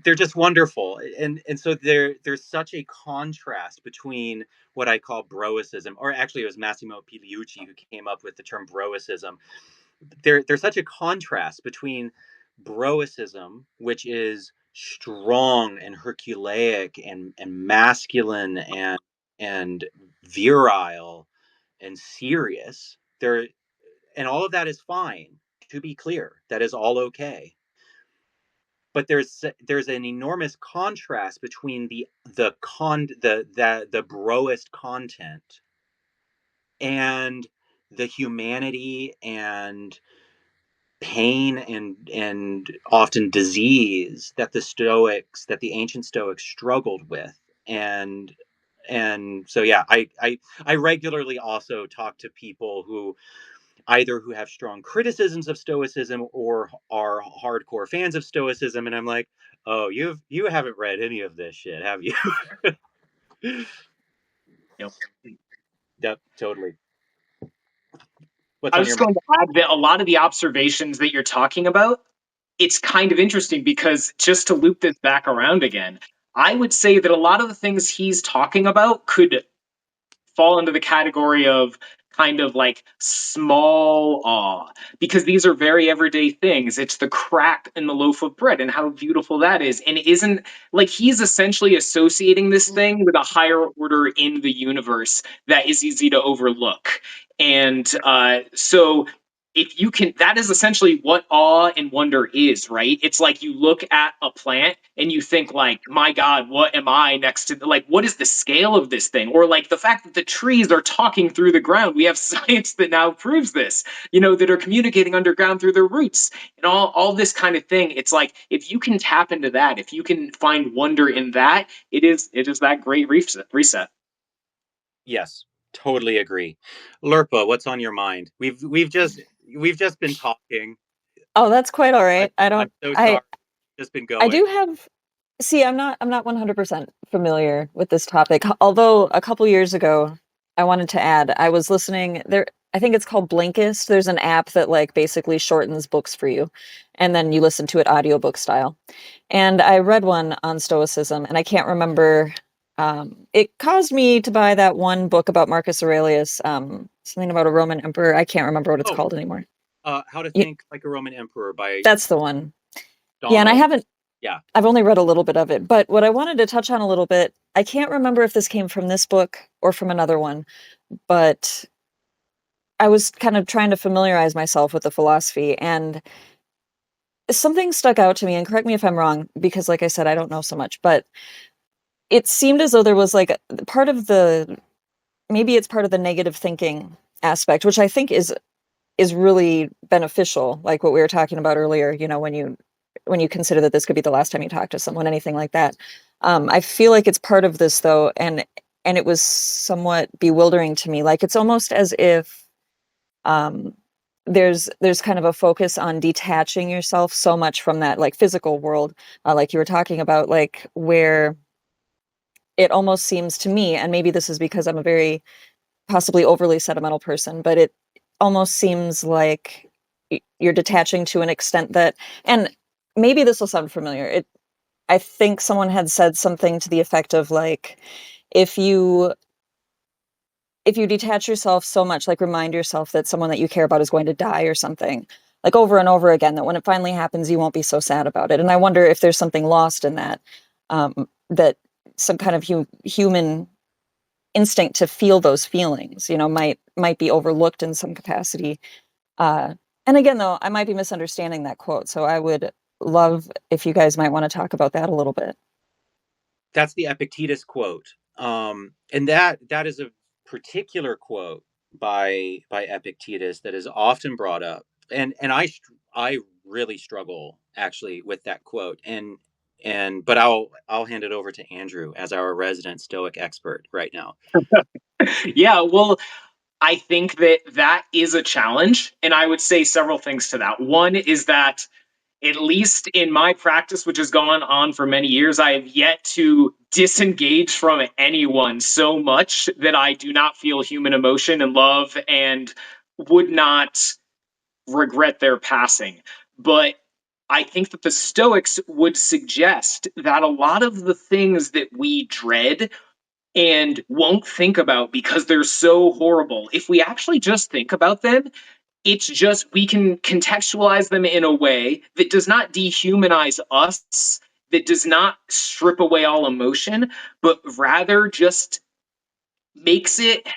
they're just wonderful. And so there's such a contrast between what I call broicism, or actually it was Massimo Pigliucci who came up with the term broicism. There's such a contrast between broicism, which is strong and herculaic and masculine and virile and serious. And all of that is fine. To be clear, that is all okay. But there's an enormous contrast between the broist content and the humanity and pain and often disease that the ancient Stoics struggled with. And so yeah, I regularly also talk to people who have strong criticisms of Stoicism or are hardcore fans of Stoicism, and I'm like, oh, you haven't read any of this shit, have you? Yep. Yep, totally. What's I on was your just mind? going to add that a lot of the observations that you're talking about, it's kind of interesting because just to loop this back around again, I would say that a lot of the things he's talking about could fall into the category of kind of like small awe, because these are very everyday things. It's the crack in the loaf of bread and how beautiful that is. And isn't like he's essentially associating this thing with a higher order in the universe that is easy to overlook. And so if you can, that is essentially what awe and wonder is, right? It's like you look at a plant and you think like, my God, what am I next to, like, what is the scale of this thing? Or like the fact that the trees are talking through the ground. We have science that now proves this, that are communicating underground through their roots and all this kind of thing. It's like, if you can tap into that, if you can find wonder in that, it is that great reset. Yes, totally agree. Lerpa, what's on your mind? We've just been talking. Oh, that's quite all I, right. I I'm don't so sorry. I Just been I going. do have See, I'm not 100% familiar with this topic. Although a couple years ago, I wanted to add, I was listening there. I think it's called Blinkist. There's an app that like basically shortens books for you, and then you listen to it audiobook style. And I read one on Stoicism, and I can't remember. It caused me to buy that one book about Marcus Aurelius, something about a Roman emperor. I can't remember what it's Oh, called anymore. How to Yeah, Think Like a Roman Emperor by that's the one. Yeah, and I Donald. haven't Yeah. I've only read a little bit of it, but what I wanted to touch on a little bit, I can't remember if this came from this book or from another one, but I was kind of trying to familiarize myself with the philosophy, and something stuck out to me, and correct me if I'm wrong, because like I said, I don't know so much, but it seemed as though there was like part of the maybe it's part of the negative thinking aspect, which I think is really beneficial, like what we were talking about earlier, when you consider that this could be the last time you talk to someone, anything like that. I feel like it's part of this though, and it was somewhat bewildering to me. Like it's almost as if um, there's kind of a focus on detaching yourself so much from that like physical world, like you were talking about, like where it almost seems to me, and maybe this is because I'm a very possibly overly sentimental person, but it almost seems like you're detaching to an extent that, and maybe this will sound familiar. I think someone had said something to the effect of like, if you if you detach yourself so much, like remind yourself that someone that you care about is going to die or something, like over and over again, that when it finally happens, you won't be so sad about it. And I wonder if there's something lost in that, that some kind of human instinct to feel those feelings, might be overlooked in some capacity. And again, though, I might be misunderstanding that quote, so I would love if you guys might want to talk about that a little bit. That's the Epictetus quote. And that is a particular quote by Epictetus that is often brought up. And I really struggle actually with that quote. And but I'll hand it over to Andrew as our resident Stoic expert right now. Yeah, well, I think that that is a challenge. And I would say several things to that. One is that, at least in my practice, which has gone on for many years, I have yet to disengage from anyone so much that I do not feel human emotion and love and would not regret their passing. But I think that the Stoics would suggest that a lot of the things that we dread and won't think about because they're so horrible, if we actually just think about them, it's just we can contextualize them in a way that does not dehumanize us, that does not strip away all emotion, but rather just makes it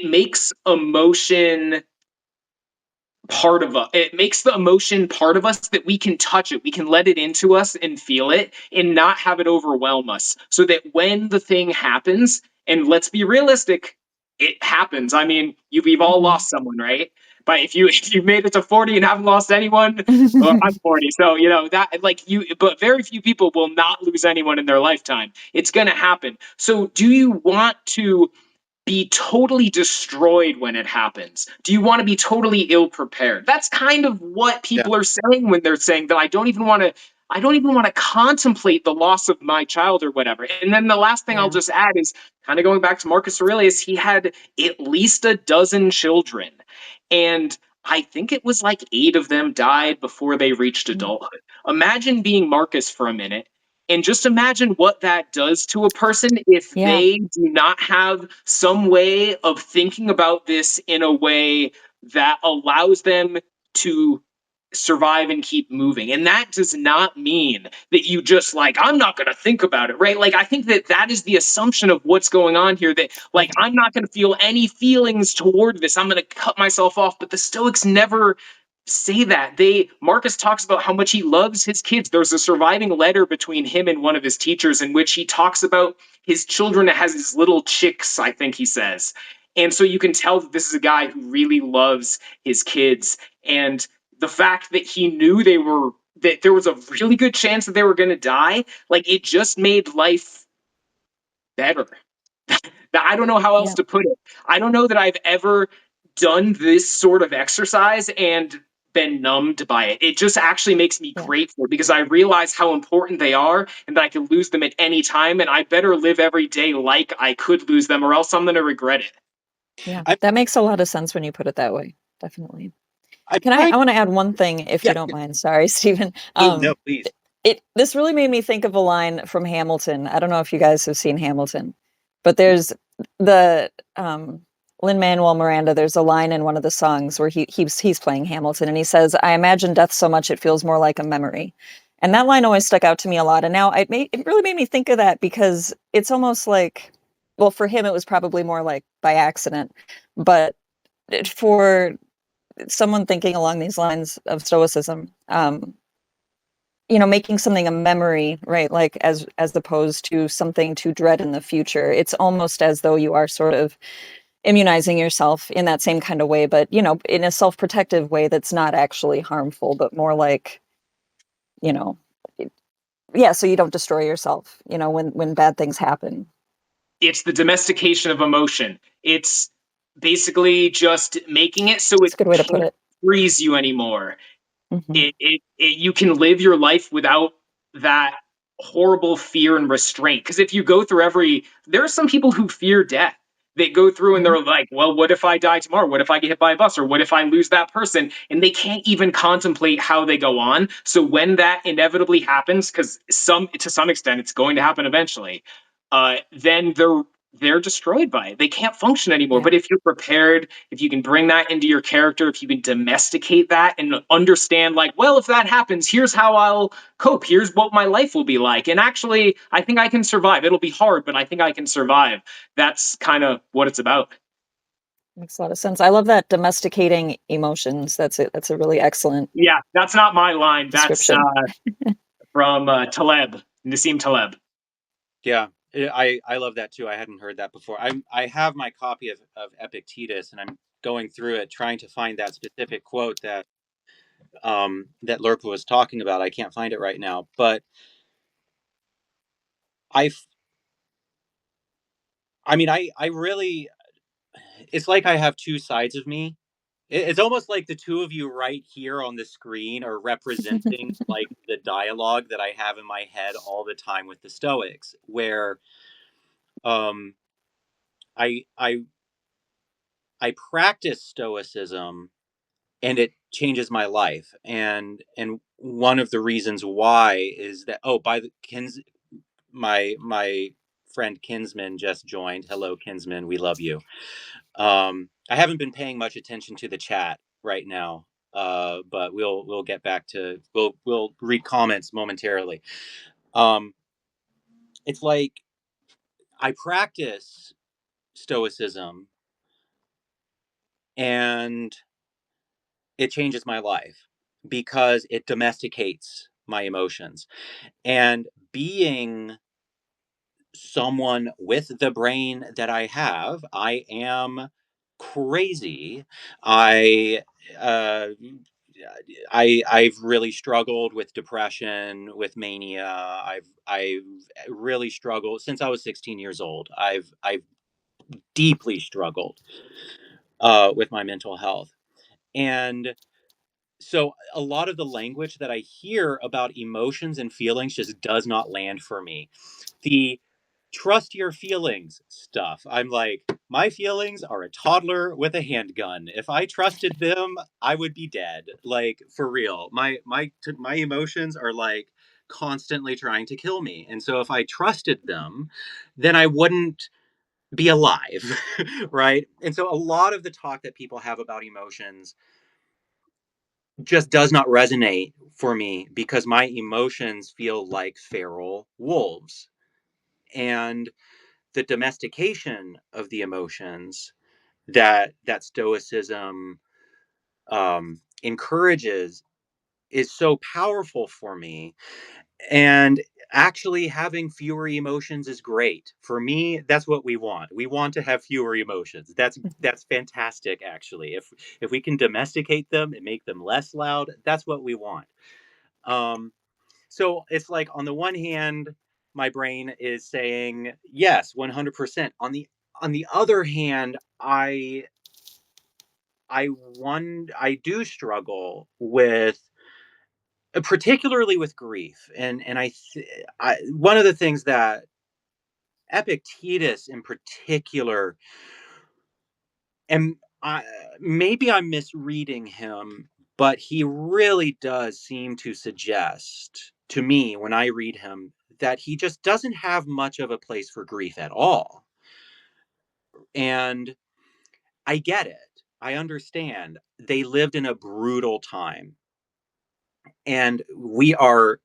makes emotion part of us. It makes the emotion part of us that we can touch it, we can let it into us and feel it and not have it overwhelm us. So that when the thing happens, and let's be realistic, it happens. I mean, we've all Mhm. lost someone, right? But if you've made it to 40 and haven't lost anyone, well, I'm 40, so that like you. But very few people will not lose anyone in their lifetime. It's going to happen. So, do you want to be totally destroyed when it happens? Do you want to be totally ill prepared? That's kind of what Yeah. people are saying when they're saying that I don't even want to contemplate the loss of my child or whatever. And then the last thing I'll Yeah. just add is kind of going back to Marcus Aurelius, he had at least a dozen children. And I think it was like 8 of them died before they reached Mm. adulthood. Imagine being Marcus for a minute and just imagine what that does to a person if Yeah. they do not have some way of thinking about this in a way that allows them to survive and keep moving. And that does not mean that you just like, I'm not going to think about it, right? Like, I think that that is the assumption of what's going on here, that like, Yeah. I'm not going to feel any feelings toward this. I'm going to cut myself off. But the Stoics never say that. Marcus talks about how much he loves his kids. There's a surviving letter between him and one of his teachers in which he talks about his children as his little chicks, I think he says. And so you can tell that this is a guy who really loves his kids. And the fact that he knew that there was a really good chance that they were going to die, like it just made life better. I don't know how else Yeah. to put it. I don't know that I've ever done this sort of exercise and been numbed by it. It just actually makes me Yeah. grateful because I realize how important they are and that I can lose them at any time. And I better live every day like I could lose them, or else I'm going to regret it. Yeah. I'm That makes a lot of sense when you put it that way. Definitely. I'm Can trying. I want to add one thing if Yeah, you don't mind. Sorry, Stephen. oh no, please. This really made me think of a line from Hamilton. I don't know if you guys have seen Hamilton, but there's the Lin-Manuel Miranda, there's a line in one of the songs where he's playing Hamilton and he says, "I imagine death so much it feels more like a memory." And that line always stuck out to me a lot. And now it really made me think of that because it's almost like, well, for him it was probably more like by accident, but for someone thinking along these lines of stoicism, making something a memory, right? Like as opposed to something to dread in the future. It's almost as though you are sort of immunizing yourself in that same kind of way, but in a self-protective way that's not actually harmful, but more like, you know, yeah, so you don't destroy yourself, when bad things happen. It's the domestication of emotion. It's basically just making it so It's it a good way to put can't it. freeze you anymore. Hmm. It you can live your life without that horrible fear and restraint. Because if you go through there are some people who fear death. They go through and Hmm. they're like, well, what if I die tomorrow? What if I get hit by a bus? Or what if I lose that person? And they can't even contemplate how they go on. So when that inevitably happens, because to some extent it's going to happen eventually, then they're destroyed by it. They can't function anymore. Yeah. But if you're prepared, if you can bring that into your character, if you can domesticate that and understand, like, well, if that happens, here's how I'll cope. Here's what my life will be like. And actually, I think I can survive. It'll be hard, but I think I can survive. That's kind of what it's about. Makes a lot of sense. I love that, domesticating emotions. That's it. That's a really excellent Yeah, that's not my line. That's description. from Taleb, Nassim Taleb. Yeah, I love that too. I hadn't heard that before. I have my copy of Epictetus, and I'm going through it trying to find that specific quote that Lerpa was talking about. I can't find it right now, but I I mean I really, it's like I have two sides of me. It's almost like the two of you right here on the screen are representing like the dialogue that I have in my head all the time with the Stoics, where um I I I practice stoicism and it changes my life. And one of the reasons why is that, oh, by the my friend Kinsman just joined. Hello Kinsman, we love you. I haven't been paying much attention to the chat right now. But we'll get back to, we'll read comments momentarily. Um it's like I practice stoicism and it changes my life because it domesticates my emotions. And being someone with the brain that I have, I am crazy. I uh I've really struggled with depression, with mania. I've really struggled since I was 16 years old. I've deeply struggled with my mental health. And so a lot of the language that I hear about emotions and feelings just does not land for me. The trust your feelings stuff, I'm like, my feelings are a toddler with a handgun. If I trusted them, I would be dead. Like, for real. My emotions are like constantly trying to kill me. And so if I trusted them, then I wouldn't be alive. Right? And so a lot of the talk that people have about emotions just does not resonate for me because my emotions feel like feral wolves. And the domestication of the emotions that stoicism encourages is so powerful for me. And actually having fewer emotions is great for me. That's what we want. We want to have fewer emotions. That's fantastic. Actually, if we can domesticate them and make them less loud, that's what we want. um so it's like, on the one hand, my brain is saying yes, 100%. On the other hand, I do struggle with, particularly with grief, and one of the things that Epictetus in particular, and maybe I'm misreading him, but he really does seem to suggest to me when I read him that he just doesn't have much of a place for grief at all. And I get it. I understand. They lived in a brutal time. And we are,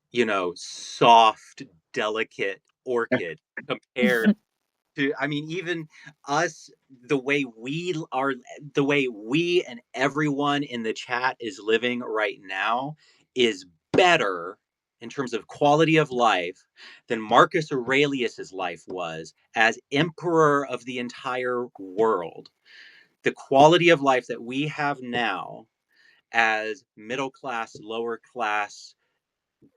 soft, delicate orchid compared to, I mean, even us, the way we and everyone in the chat is living right now is better in terms of quality of life than Marcus Aurelius's life was as emperor of the entire world. The quality of life that we have now as middle class, lower class,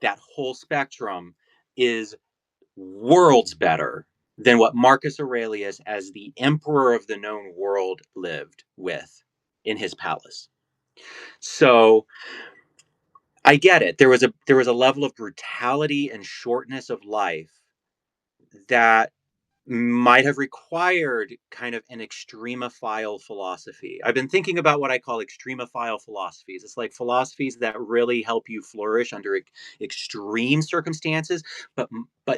that whole spectrum is worlds better than what Marcus Aurelius, as the emperor of the known world, lived with in his palace. So I get it. There was a level of brutality and shortness of life that might have required kind of an extremophile philosophy. I've been thinking about what I call extremophile philosophies. It's like philosophies that really help you flourish under extreme circumstances, but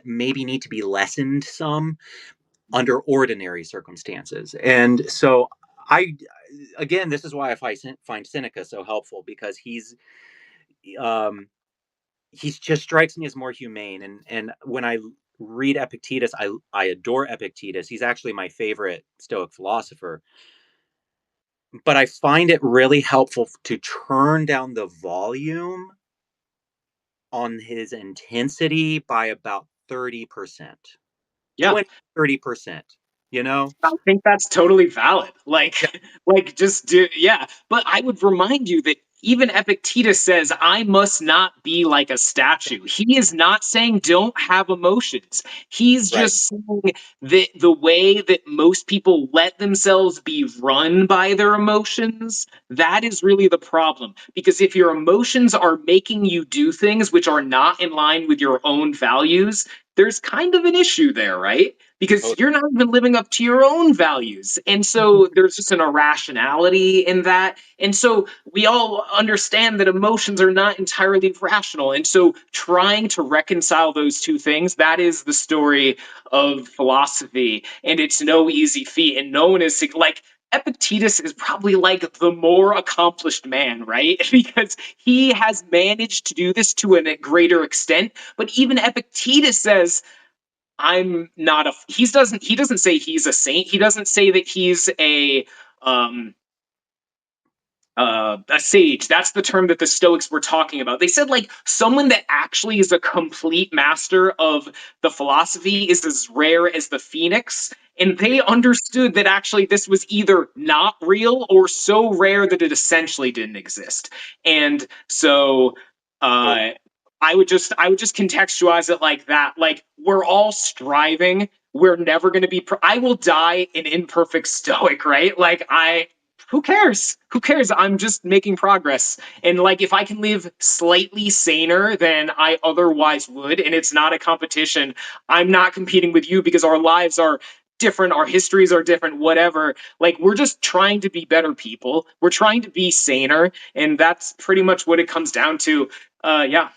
maybe need to be lessened some under ordinary circumstances. And so I again, this is why I find Seneca so helpful, because um he's just strikes me as more humane. And when I read Epictetus, I adore Epictetus. He's actually my favorite Stoic philosopher. But I find it really helpful to turn down the volume on his intensity by about 30%. Yeah. 20-30%, you know? I think that's totally valid. Yeah, Like just do, yeah. But I would remind you that even Epictetus says, I must not be like a statue. He is not saying don't have emotions. He's right. just saying that the way that most people let themselves be run by their emotions, that is really the problem. Because if your emotions are making you do things which are not in line with your own values, there's kind of an issue there, right? Because you're not even living up to your own values. And so there's just an irrationality in that. And so we all understand that emotions are not entirely rational. And so trying to reconcile those two things, that is the story of philosophy. And it's no easy feat. And no one is like, Epictetus is probably like the more accomplished man, right? Because he has managed to do this to a greater extent. But even Epictetus says, I'm not a he doesn't say he's a saint. He doesn't say that he's um a sage. That's the term that the Stoics were talking about. They said like someone that actually is a complete master of the philosophy is as rare as the phoenix. And they understood that actually this was either not real or so rare that it essentially didn't exist. And so Oh, uh I would just contextualize it like that. Like we're all striving. We're never going to be I will die an imperfect stoic, right? Like I who cares? Who cares? I'm just making progress. And like if I can live slightly saner than I otherwise would, and it's not a competition, I'm not competing with you because our lives are different, our histories are different, whatever. Like we're just trying to be better people. We're trying to be saner, and that's pretty much what it comes down to. Yeah.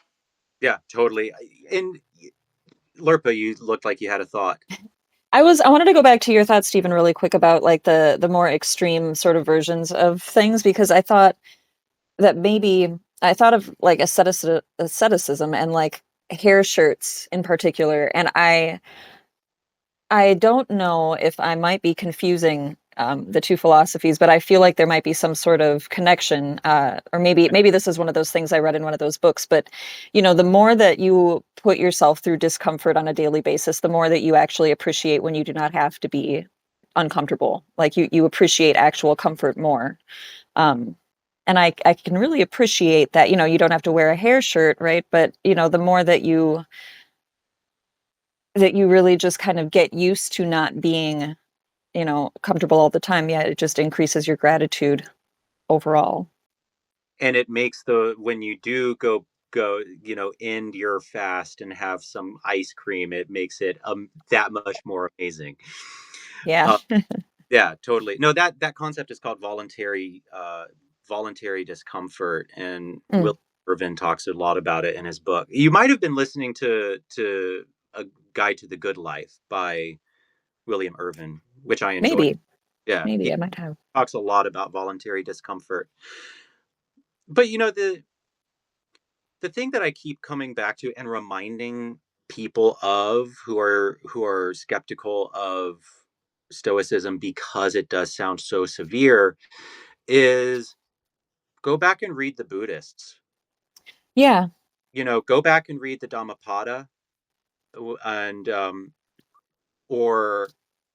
yeah, totally. And Lurpa, you looked like you had a thought. I wanted to go back to your thoughts, Stephen, really quick about like the more extreme sort of versions of things, because I thought that maybe I thought of like asceticism and like hair shirts in particular, and I don't know if I might be confusing the two philosophies, but I feel like there might be some sort of connection, or maybe this is one of those things I read in one of those books. But the more that you put yourself through discomfort on a daily basis, the more that you actually appreciate when you do not have to be uncomfortable. Like you appreciate actual comfort more. Um, and I can really appreciate that. You don't have to wear a hair shirt, right? But the more that you really just kind of get used to not being comfortable all the time, yeah, it just increases your gratitude. overall. And it makes when you do go, end your fast and have some ice cream, it makes it that much more amazing. Yeah. uh, yeah, totally. No, that concept is called voluntary discomfort, and Mm, Will Irvin talks a lot about it in his book. You might have been listening to A Guide to the Good Life by William Irvin, which I enjoy. maybe. Yeah, Maybe he I might have. talks a lot about voluntary discomfort. But the thing that I keep coming back to and reminding people of who are skeptical of Stoicism, because it does sound so severe, is go back and read the Buddhists. Yeah. Go back and read the Dhammapada, and or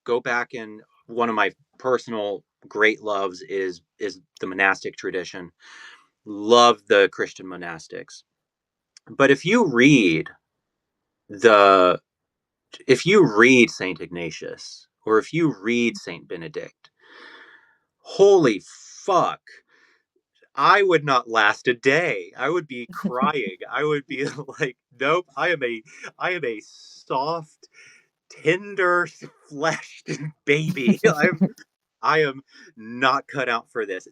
go back, and one of my personal great loves is the monastic tradition. Love the Christian monastics. But the if you read Saint Ignatius, or if you read Saint Benedict, holy fuck, I would not last a day. I would be crying. I would be like, nope, I am a soft, tender fleshed baby. I am not cut out for this.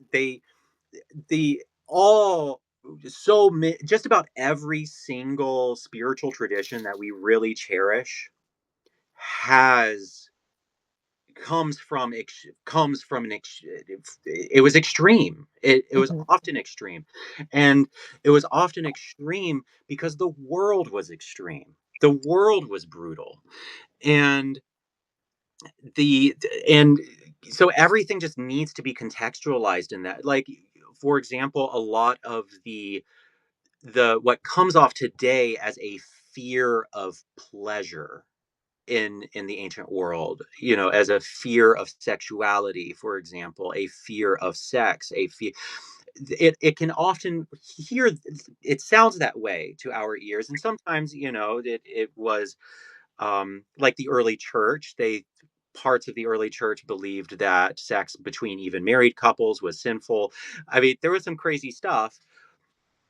The all just about every single spiritual tradition that we really cherish has comes from it was extreme. It was Mhm. often extreme, and it was often extreme because the world was extreme. The world was brutal, and the and so everything just needs to be contextualized in that. Like, for example, a lot of the what comes off today as a fear of pleasure in the ancient world, as a fear of sexuality, for example, a fear of sex, a fear, it can often hear it sounds that way to our ears. And sometimes, it was like the early church. They Parts of the early church believed that sex between even married couples was sinful. I mean, there was some crazy stuff,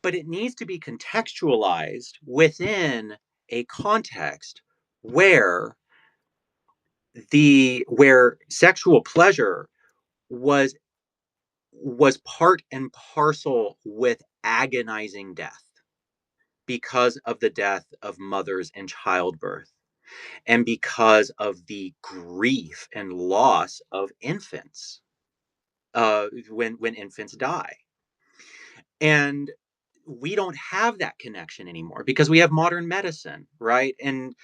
but it needs to be contextualized within a context where the where sexual pleasure was part and parcel with agonizing death, because of the death of mothers in childbirth, and because of the grief and loss of infants, when infants die. And we don't have that connection anymore because we have modern medicine, right? And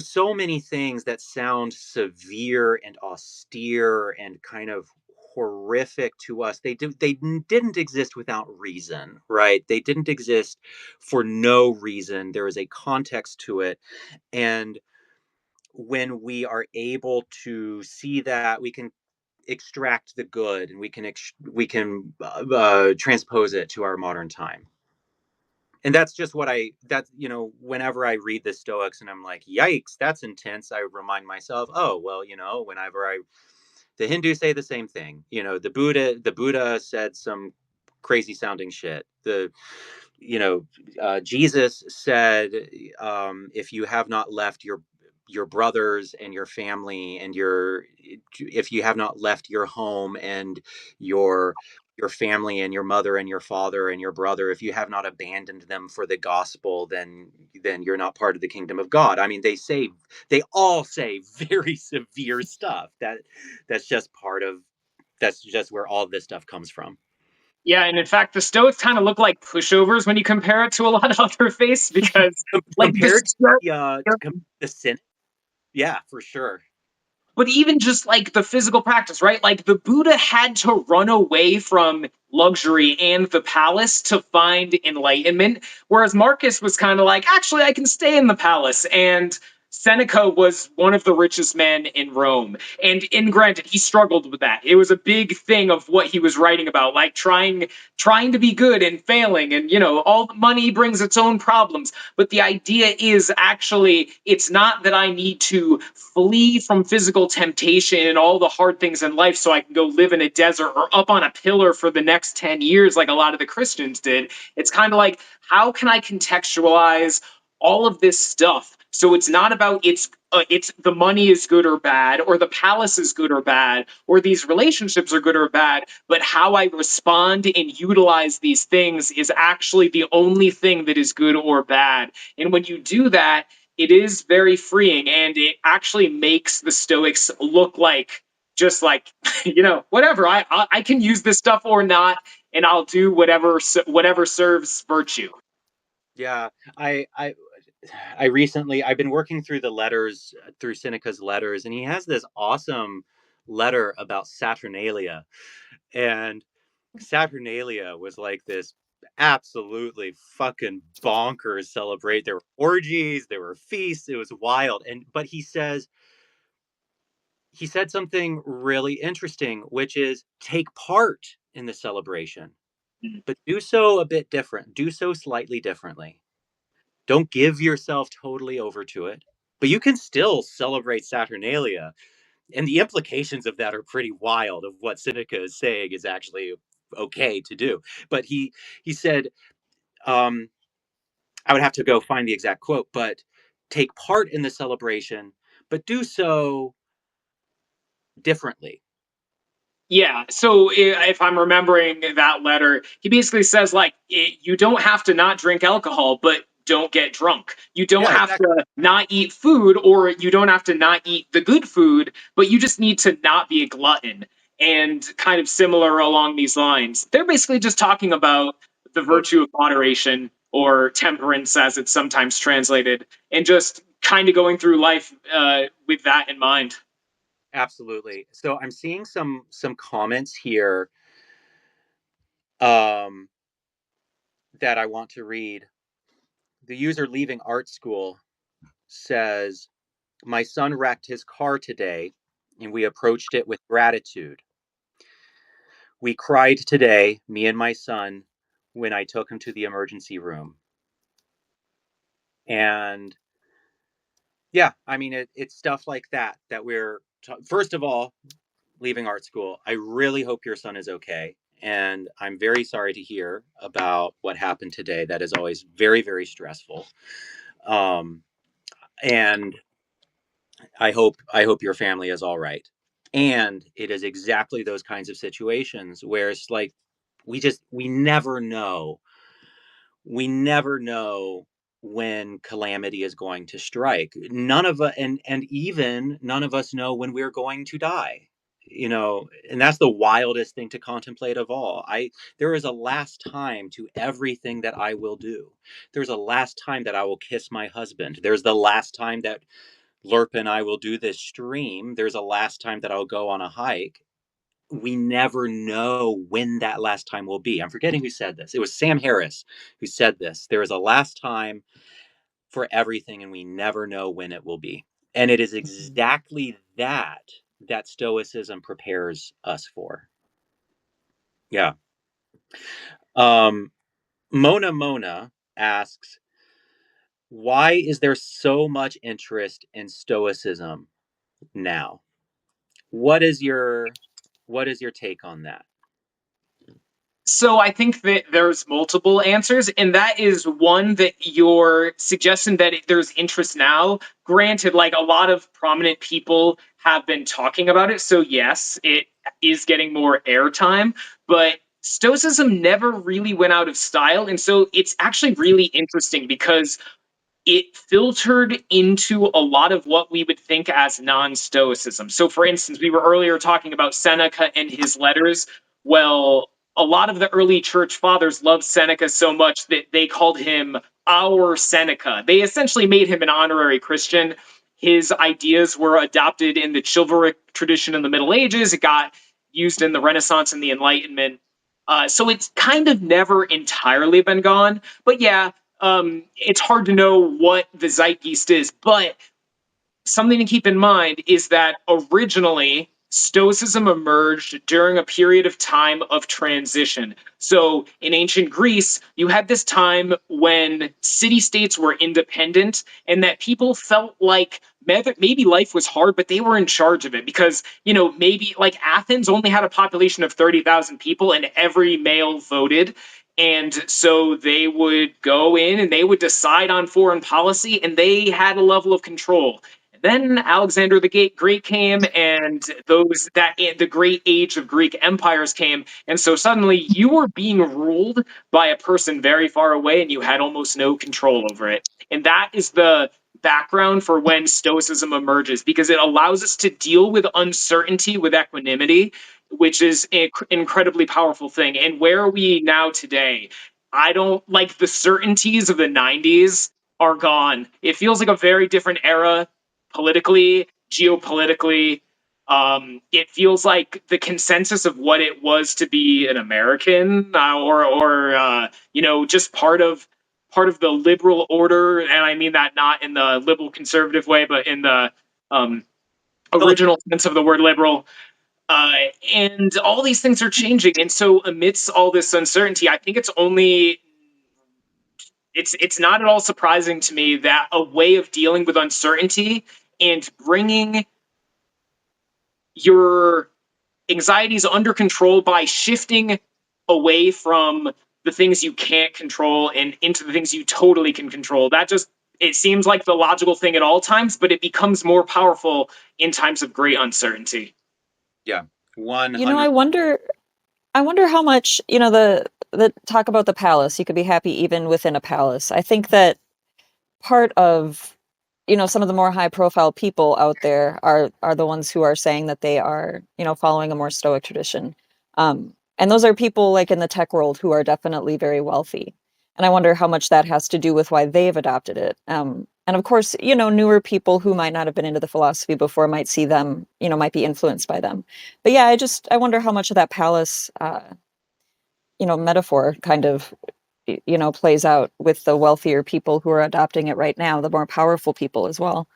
so many things that sound severe and austere and kind of horrific to us, they didn't exist without reason, right? They didn't exist for no reason. There is a context to it. And when we are able to see that, we can extract the good, and we can transpose it to our modern time. And that's just what whenever I read the Stoics and I'm like, yikes, that's intense, I remind myself, oh well, whenever I the Hindus say the same thing. The Buddha said some crazy sounding shit. Jesus said, if you have not left your brothers and your family, and if you have not left your home and your your family and your mother and your father and your brother, if you have not abandoned them for the gospel, then you're not part of the kingdom of God. I mean, they all say very severe stuff. That's just where all this stuff comes from. Yeah, and in fact, the Stoics kind of look like pushovers when you compare it to a lot of other faiths, because like the Compared Stoics, to the sin, yeah, for sure. but even just like the physical practice, right? Like the Buddha had to run away from luxury and the palace to find enlightenment, whereas Marcus was kind of like, actually, I can stay in the palace and Seneca was one of the richest men in Rome. And granted, he struggled with that. It was a big thing of what he was writing about, like trying to be good and failing, and all money brings its own problems. But the idea is actually it's not that I need to flee from physical temptation and all the hard things in life so I can go live in a desert or up on a pillar for the next 10 years like a lot of the Christians did. It's kind of like, how can I contextualize all of this stuff so it's not about it's the money is good or bad, or the palace is good or bad, or these relationships are good or bad, but how I respond and utilize these things is actually the only thing that is good or bad. And when you do that, it is very freeing, and it actually makes the Stoics look like just like whatever, I can use this stuff or not, and I'll do whatever serves virtue. Yeah, I recently I've been working through the letters through Seneca's letters, and he has this awesome letter about Saturnalia. And Saturnalia was like this absolutely fucking bonkers celebrate. There were orgies, there were feasts, it was wild. And but he said something really interesting, which is take part in the celebration, but do so a bit different. Do so slightly differently. Don't give yourself totally over to it, but you can still celebrate Saturnalia. And the implications of that are pretty wild of what Seneca is saying is actually okay to do. But he said, um, I would have to go find the exact quote, but take part in the celebration, but do so differently. Yeah. So if I'm remembering that letter, he basically says like you don't have to not drink alcohol, but don't get drunk. You don't Yeah, have exactly. to not eat food, or you don't have to not eat the good food, but you just need to not be a glutton. And kind of similar along these lines, they're basically just talking about the virtue of moderation, or temperance as it's sometimes translated, and just kind of going through life with that in mind. Absolutely. So I'm seeing some comments here um, that I want to read. The user leaving art school says, "My son wrecked his car today, and we approached it with gratitude. We cried today, me and my son, when I took him to the emergency room." And yeah, I mean, it's stuff like that that first of all, leaving art school. I really hope your son is okay. And I'm very sorry to hear about what happened today. That is always very, very stressful. Um, and I hope your family is all right. And it is exactly those kinds of situations where it's like we never know. We never know when calamity is going to strike. None of us, and even none of us know when we're going to die. And that's the wildest thing to contemplate of all. I There is a last time to everything that I will do. There's a last time that I will kiss my husband. There's the last time that Lerp and I will do this stream. There's a last time that I'll go on a hike. We never know when that last time will be. I'm forgetting who said this. It was Sam Harris who said this. There is a last time for everything, and we never know when it will be. And it is exactly that Stoicism prepares us for. Yeah. Um, Mona asks, why is there so much interest in Stoicism now? What is your take on that? So I think that there's multiple answers, and that is one that you're suggesting that there's interest now. Granted, like a lot of prominent people have been talking about it, so yes, it is getting more airtime. But Stoicism never really went out of style, and so it's actually really interesting because it filtered into a lot of what we would think as non-stoicism. So for instance, we were earlier talking about Seneca and his letters. Well, a lot of the early church fathers loved Seneca so much that they called him our Seneca. They essentially made him an honorary Christian. His ideas were adopted in the chivalric tradition in the Middle Ages. It got used in the Renaissance and the Enlightenment. So it's kind of never entirely been gone. But yeah, it's hard to know what the zeitgeist is, but something to keep in mind is that originally Stoicism emerged during a period of time of transition. So in ancient Greece, you had this time when city states were independent and that people felt like maybe life was hard, but they were in charge of it because, maybe like Athens only had a population of 30,000 people and every male voted. And so they would go in and they would decide on foreign policy and they had a level of control. Then Alexander the Great came, and the great age of Greek empires came, and so suddenly you were being ruled by a person very far away, and you had almost no control over it. And that is the background for when Stoicism emerges, because it allows us to deal with uncertainty with equanimity, which is an incredibly powerful thing. And where are we now today? I don't like the certainties of the 90s are gone. It feels like a very different era politically, geopolitically. It feels like the consensus of what it was to be an American, or just part of the liberal order, and I mean that not in the liberal conservative way, but in the um, Totally. original sense of the word liberal. Uh, and all these things are changing, and so amidst all this uncertainty, I think it's not at all surprising to me that a way of dealing with uncertainty and bringing your anxieties under control by shifting away from the things you can't control and into the things you totally can control. That just it seems like the logical thing at all times, but it becomes more powerful in times of great uncertainty. Yeah, You know, 100. I wonder how much, the talk about the palace, you could be happy even within a palace. I think that part of, some of the more high profile people out there are the ones who are saying that they are, following a more stoic tradition. And those are people like in the tech world who are definitely very wealthy. And I wonder how much that has to do with why they've adopted it. And of course, newer people who might not have been into the philosophy before might see them, might be influenced by them. But yeah, I wonder how much of that palace, metaphor kind of plays out with the wealthier people who are adopting it right now, the more powerful people as well.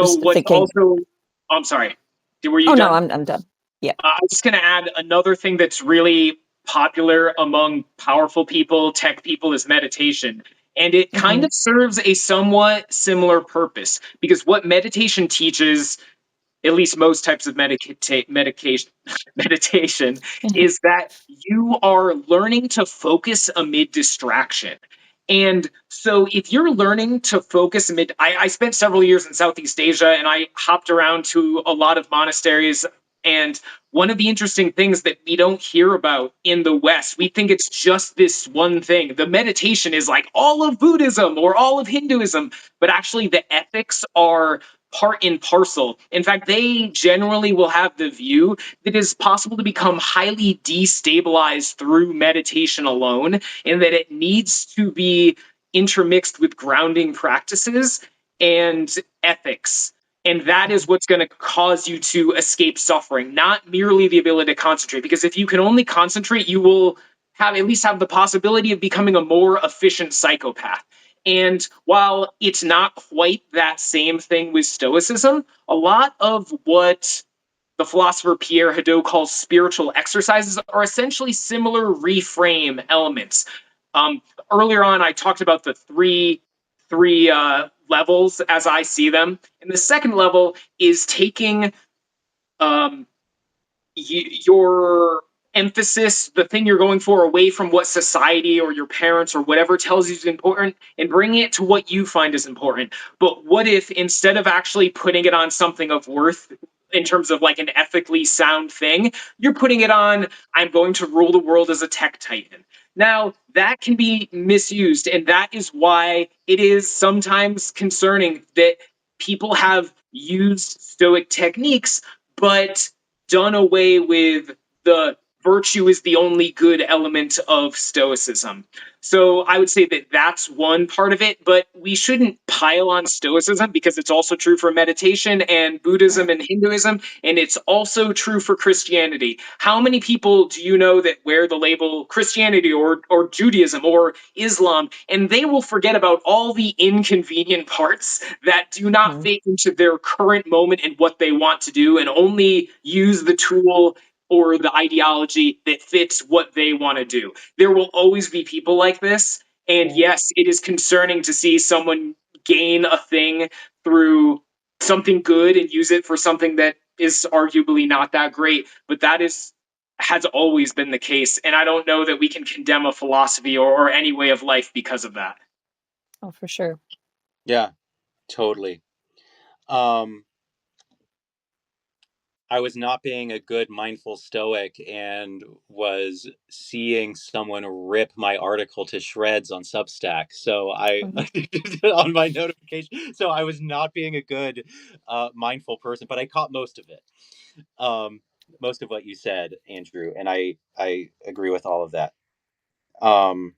Just What's thinking, also, I'm sorry, were you oh no, done? I'm done. Yeah. I'm just going to add another thing that's really popular among powerful people, tech people, is meditation. And it kind Hmm. of serves a somewhat similar purpose because what meditation teaches, at least most types of medication meditation, is that you are learning to focus amid distraction. And so if you're learning to focus amid I spent several years in Southeast Asia and I hopped around to a lot of monasteries. And one of the interesting things that we don't hear about in the West, we think it's just this one thing. The meditation is like all of Buddhism or all of Hinduism, but actually the ethics are part and parcel. In fact, they generally will have the view that it is possible to become highly destabilized through meditation alone, and that it needs to be intermixed with grounding practices and ethics. And that is what's going to cause you to escape suffering, not merely the ability to concentrate. Because if you can only concentrate, you will at least have the possibility of becoming a more efficient psychopath. And while it's not quite that same thing with Stoicism, a lot of what the philosopher Pierre Hadot calls spiritual exercises are essentially similar reframe elements. Um, Earlier on, I talked about the three levels as I see them, and the second level is taking um, your emphasis, the thing you're going for, away from what society or your parents or whatever tells you is important and bringing it to what you find is important. But what if instead of actually putting it on something of worth in terms of like an ethically sound thing, you're putting it on, I'm going to rule the world as a tech titan? Now, that can be misused, and that is why it is sometimes concerning that people have used Stoic techniques, but done away with the virtue is the only good element of Stoicism. So I would say that that's one part of it, but we shouldn't pile on Stoicism because it's also true for meditation and Buddhism and Hinduism, and it's also true for Christianity. How many people do you know that wear the label Christianity or Judaism or Islam, and they will forget about all the inconvenient parts that do not Mhm. fit into their current moment and what they want to do, and only use the tool or the ideology that fits what they want to do. There will always be people like this. And yes, it is concerning to see someone gain a thing through something good and use it for something that is arguably not that great. But that is has always been the case. And I don't know that we can condemn a philosophy or any way of life because of that. Oh, for sure. Yeah, totally. Um, I was not being a good mindful stoic and was seeing someone rip my article to shreds on Substack. So I Mhm. on my notification. So I was not being a good mindful person, but I caught most of it. Um, most of what you said, Andrew, and I agree with all of that. Um,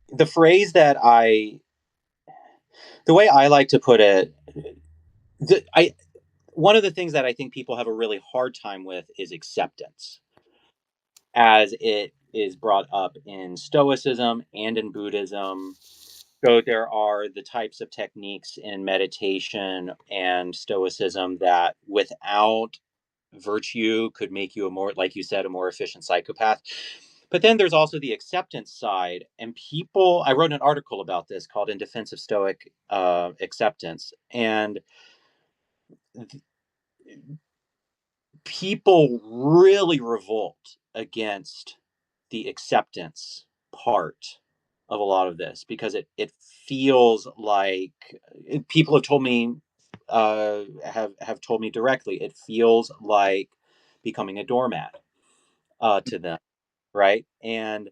the phrase that the way I like to put it, I one of the things that I think people have a really hard time with is acceptance, as it is brought up in Stoicism and in Buddhism. So there are the types of techniques in meditation and Stoicism that without virtue could make you a more, like you said, a more efficient psychopath. But then there's also the acceptance side. And people, I wrote an article about this called In Defense of Stoic Acceptance. And people really revolt against the acceptance part of a lot of this because it feels like people have told me have told me directly it feels like becoming a doormat to them, right? And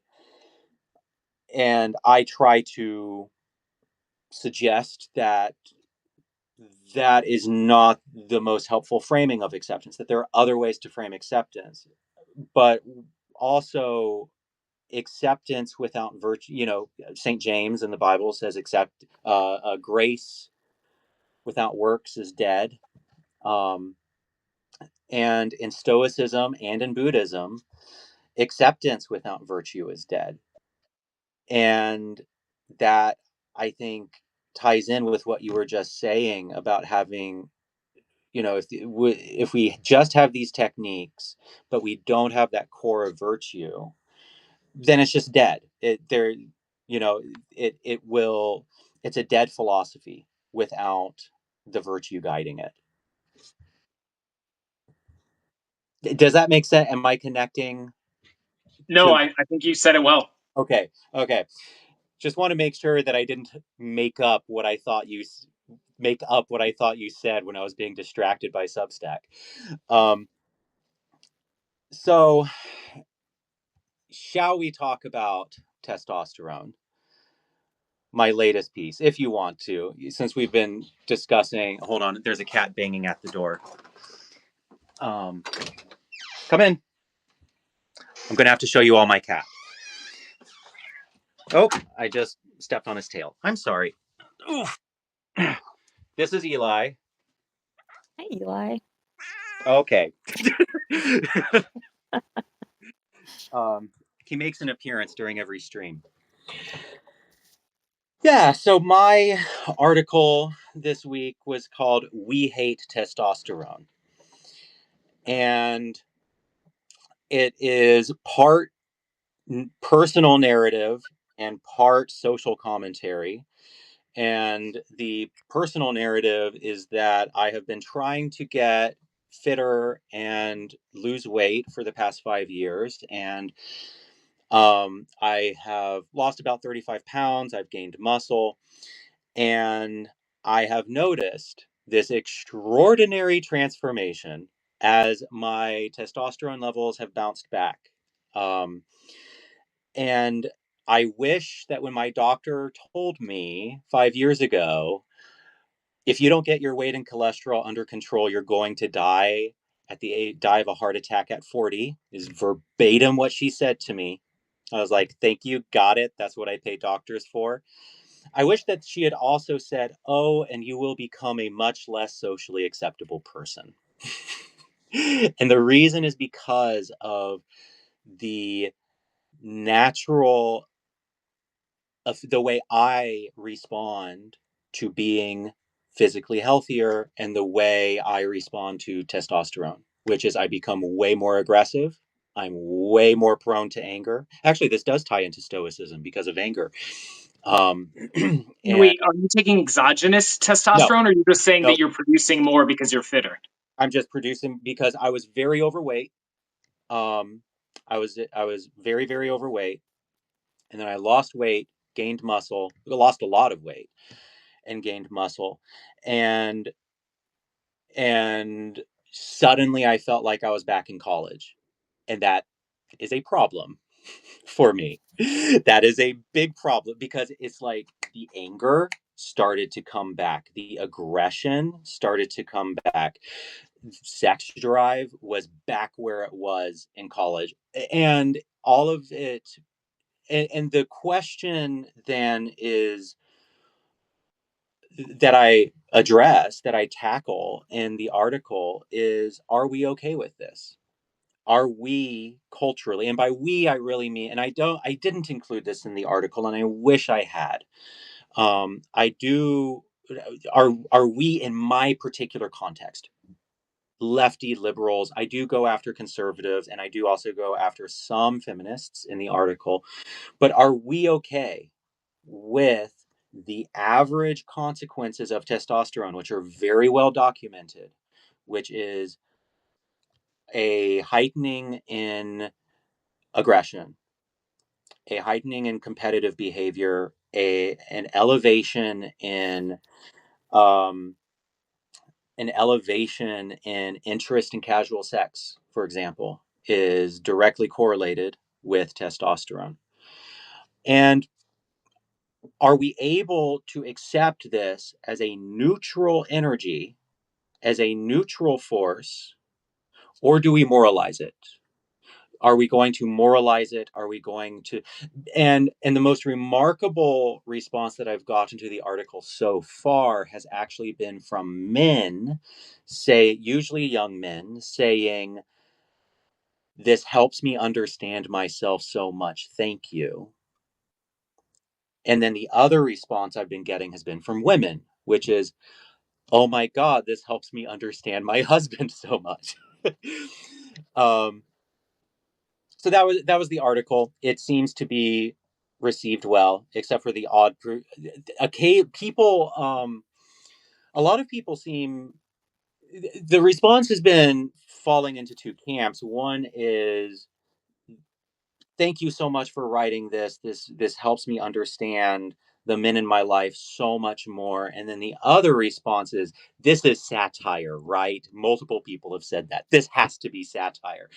I try to suggest that that is not the most helpful framing of acceptance, that there are other ways to frame acceptance, but also acceptance without virtue. St. James in the Bible says accept grace without works is dead. um, and in Stoicism and in Buddhism, acceptance without virtue is dead. And that, I think, ties in with what you were just saying about having, if we just have these techniques but we don't have that core of virtue, then it's just dead. You know, it's a dead philosophy without the virtue guiding it. Does that make sense? Am I connecting No, to? I think you said it well. Okay, okay. Just want to make sure that I didn't make up what I thought you said when I was being distracted by Substack. Um, so, shall we talk about testosterone? My latest piece, if you want to, since we've been discussing. Hold on, there's a cat banging at the door. Um, Come in. I'm gonna have to show you all my cat. Oh, I just stepped on his tail. I'm sorry. Oof. This is Eli. Hi, Eli. Okay. um, he makes an appearance during every stream. Yeah, so my article this week was called We Hate Testosterone. And it is part personal narrative and part social commentary. And the personal narrative is that I have been trying to get fitter and lose weight for the past 5 years. And I have lost about 35 pounds. I've gained muscle. And I have noticed this extraordinary transformation as my testosterone levels have bounced back. Um, and I wish that when my doctor told me 5 years ago, if you don't get your weight and cholesterol under control, you're going to die, die of a heart attack at 40 is verbatim what she said to me. I was like, thank you, got it. That's what I pay doctors for. I wish that she had also said, oh, and you will become a much less socially acceptable person. And the reason is because of the natural of the way I respond to being physically healthier and the way I respond to testosterone, which is I become way more aggressive. I'm way more prone to anger. Actually, this does tie into stoicism because of anger. Um, and Wait, are you taking exogenous no, testosterone, or are you just saying no, that you're producing more because you're fitter? I'm just producing because I was very overweight. Um, I was very very overweight, and then I lost weight, gained muscle, lost a lot of weight, and gained muscle, and and suddenly I felt like I was back in college, and that is a problem for me. That is a big problem because it's like the anger started to come back, the aggression started to come back, sex drive was back where it was in college, and all of it. And the question then is that I address, that I tackle in the article is, are we okay with this? Are we culturally, and by we I really mean, and I didn't include this in the article and I wish I had. I do are we in my particular context, lefty liberals, I do go after conservatives and I do also go after some feminists in the article, but are we okay with the average consequences of testosterone, which are very well documented, which is a heightening in aggression, a heightening in competitive behavior, an elevation in um, interest in casual sex, for example, is directly correlated with testosterone. And are we able to accept this as a neutral energy, as a neutral force, or do we moralize it? Are we going to moralize it? Are we going to and the most remarkable response that I've gotten to the article so far has actually been from men, say usually young men, saying, this helps me understand myself so much, thank you. And then the other response I've been getting has been from women, which is, oh my god, this helps me understand my husband so much. um so that was the article. It seems to be received well, except for the odd okay people. A lot of people seem, the response has been falling into two camps. One is, thank you so much for writing this helps me understand the men in my life so much more. And then the other response is, this is satire, right? Multiple people have said that this has to be satire.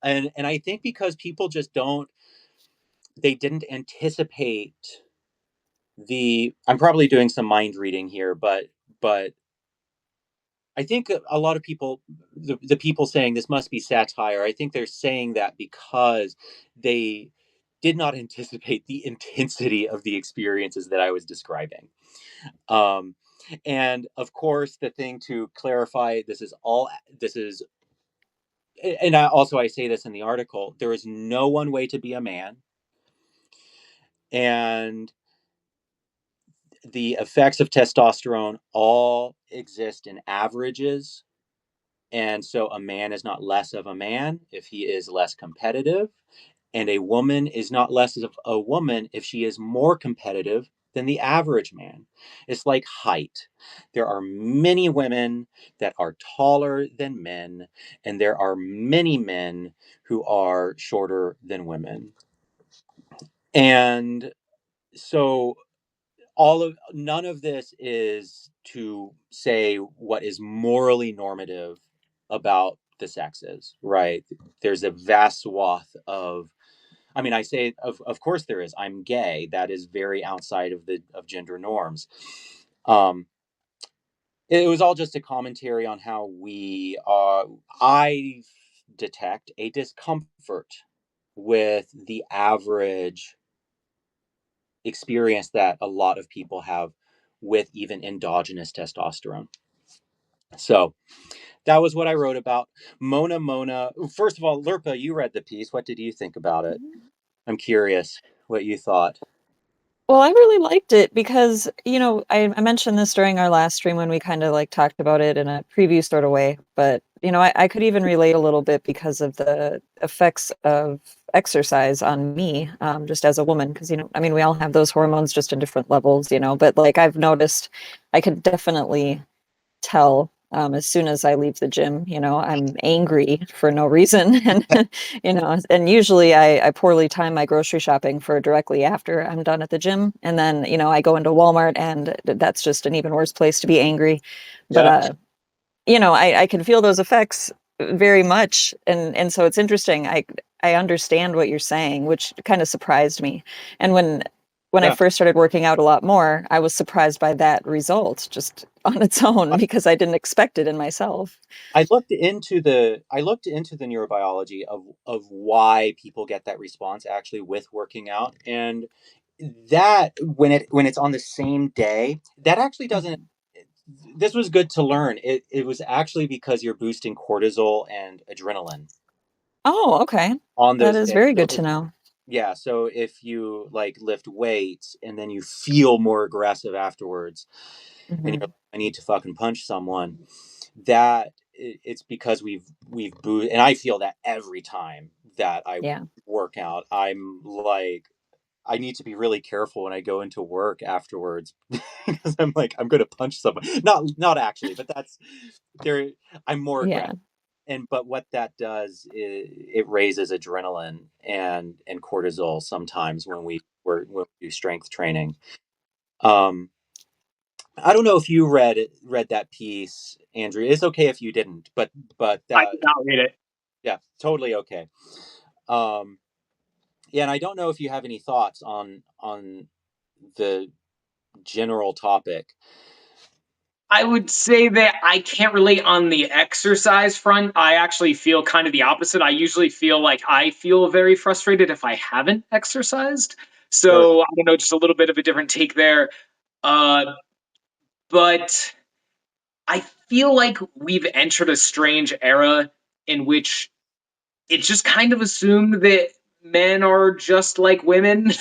And I think because people just don't, they didn't anticipate the, I'm probably doing some mind reading here, but I think a lot of people, the people saying this must be satire, I think they're saying that because they did not anticipate the intensity of the experiences that I was describing. Um, and of course, the thing to clarify, this is, and I say this in the article, there is no one way to be a man. And the effects of testosterone all exist in averages. And so a man is not less of a man if he is less competitive. And a woman is not less of a woman if she is more competitive than the average man. It's like height. There are many women that are taller than men, and there are many men who are shorter than women. And so none of this is to say what is morally normative about the sexes, right? There's a vast swath of, I mean, I say of course there is. I'm gay. That is very outside of the of gender norms. Um, It was all just a commentary on how I detect a discomfort with the average experience that a lot of people have with even endogenous testosterone. So that was what I wrote about. Mona. First of all, Lurpa, you read the piece. What did you think about it? I'm curious what you thought. Well, I really liked it because, I mentioned this during our last stream when we kind of like talked about it in a preview sort of way, but I could even relate a little bit because of the effects of exercise on me, just as a woman, because, I mean, we all have those hormones just in different levels, but like I've noticed I could definitely tell as soon as I leave the gym, I'm angry for no reason. And, and usually I poorly time my grocery shopping for directly after I'm done at the gym. And then, I go into Walmart and that's just an even worse place to be angry. But, Yeah. I can feel those effects very much. And so it's interesting. I understand what you're saying, which kind of surprised me. And when I Yeah. first started working out a lot more, I was surprised by that result just on its own because I didn't expect it in myself. I looked into the neurobiology of why people get that response actually with working out, and that when it's on the same day, that actually doesn't. Mhm. This was good to learn. It was actually because you're boosting cortisol and adrenaline Oh, okay. on That those is days. very So good to know. yeah, so if you like lift weights and then you feel more aggressive afterwards, and you're like, Hmm. I need to fucking punch someone, that it's because and I feel that every time that I Yeah. work out, I'm like, I need to be really careful when I go into work afterwards because I'm like, I'm going to punch someone. Not actually, but that's there. I'm more Yeah. aggressive. But what that does is it raises adrenaline and cortisol sometimes when we do strength training. Um, I don't know if you read that piece, Andrew. It's okay if you didn't, but I did not read it. yeah, totally okay. Um, yeah, and I don't know if you have any thoughts on the general topic. I would say that I can't relate on the exercise front. I actually feel kind of the opposite. I usually feel like I feel very frustrated if I haven't exercised. Sure. So I don't know, just a little bit of a different take there. Uh, but I feel like we've entered a strange era in which it's just kind of assumed that men are just like women,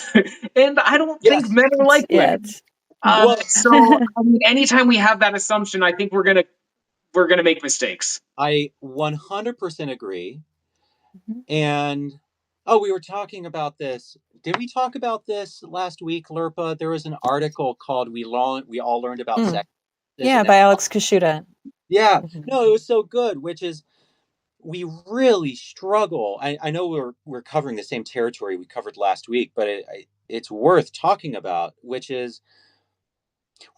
and I don't think Yes. men are like Yeah, women. it's yeah. Well, So I mean, anytime we have that assumption, I think we're gonna make mistakes. I 100% agree. Mhm. And oh, we were talking about this. Did we talk about this last week, Lerpa? There was an article called We all learned about Mm. sex Yeah, and then by Alex Kashuta. yeah, Mhm. no, it was so good, which is we really struggle. I know we're covering the same territory we covered last week, but it's worth talking about, which is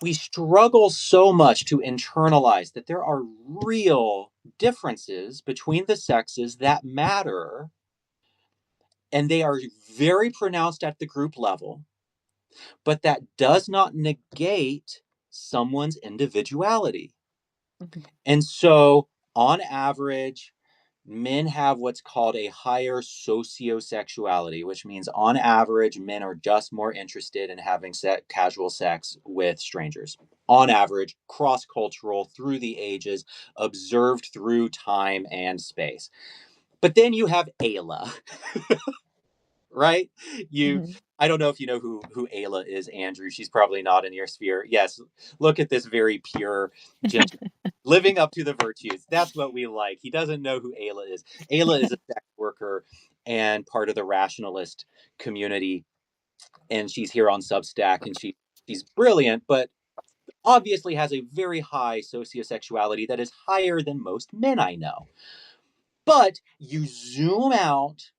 we struggle so much to internalize that there are real differences between the sexes that matter, and they are very pronounced at the group level, but that does not negate someone's individuality. Mhm. And so, on average, men have what's called a higher sociosexuality, which means on average, men are just more interested in having casual sex with strangers. On average, cross cultural, through the ages, observed through time and space. But then you have Ayla, right? You, Mhm. I don't know if you know who Ayla is, Andrew. She's probably not in your sphere. Yes, look at this very pure gentleman living up to the virtues. That's what we like. He doesn't know who Ayla is. Ayla is a sex worker and part of the rationalist community, and she's here on Substack, and she's brilliant, but obviously has a very high sociosexuality that is higher than most men I know. But you zoom out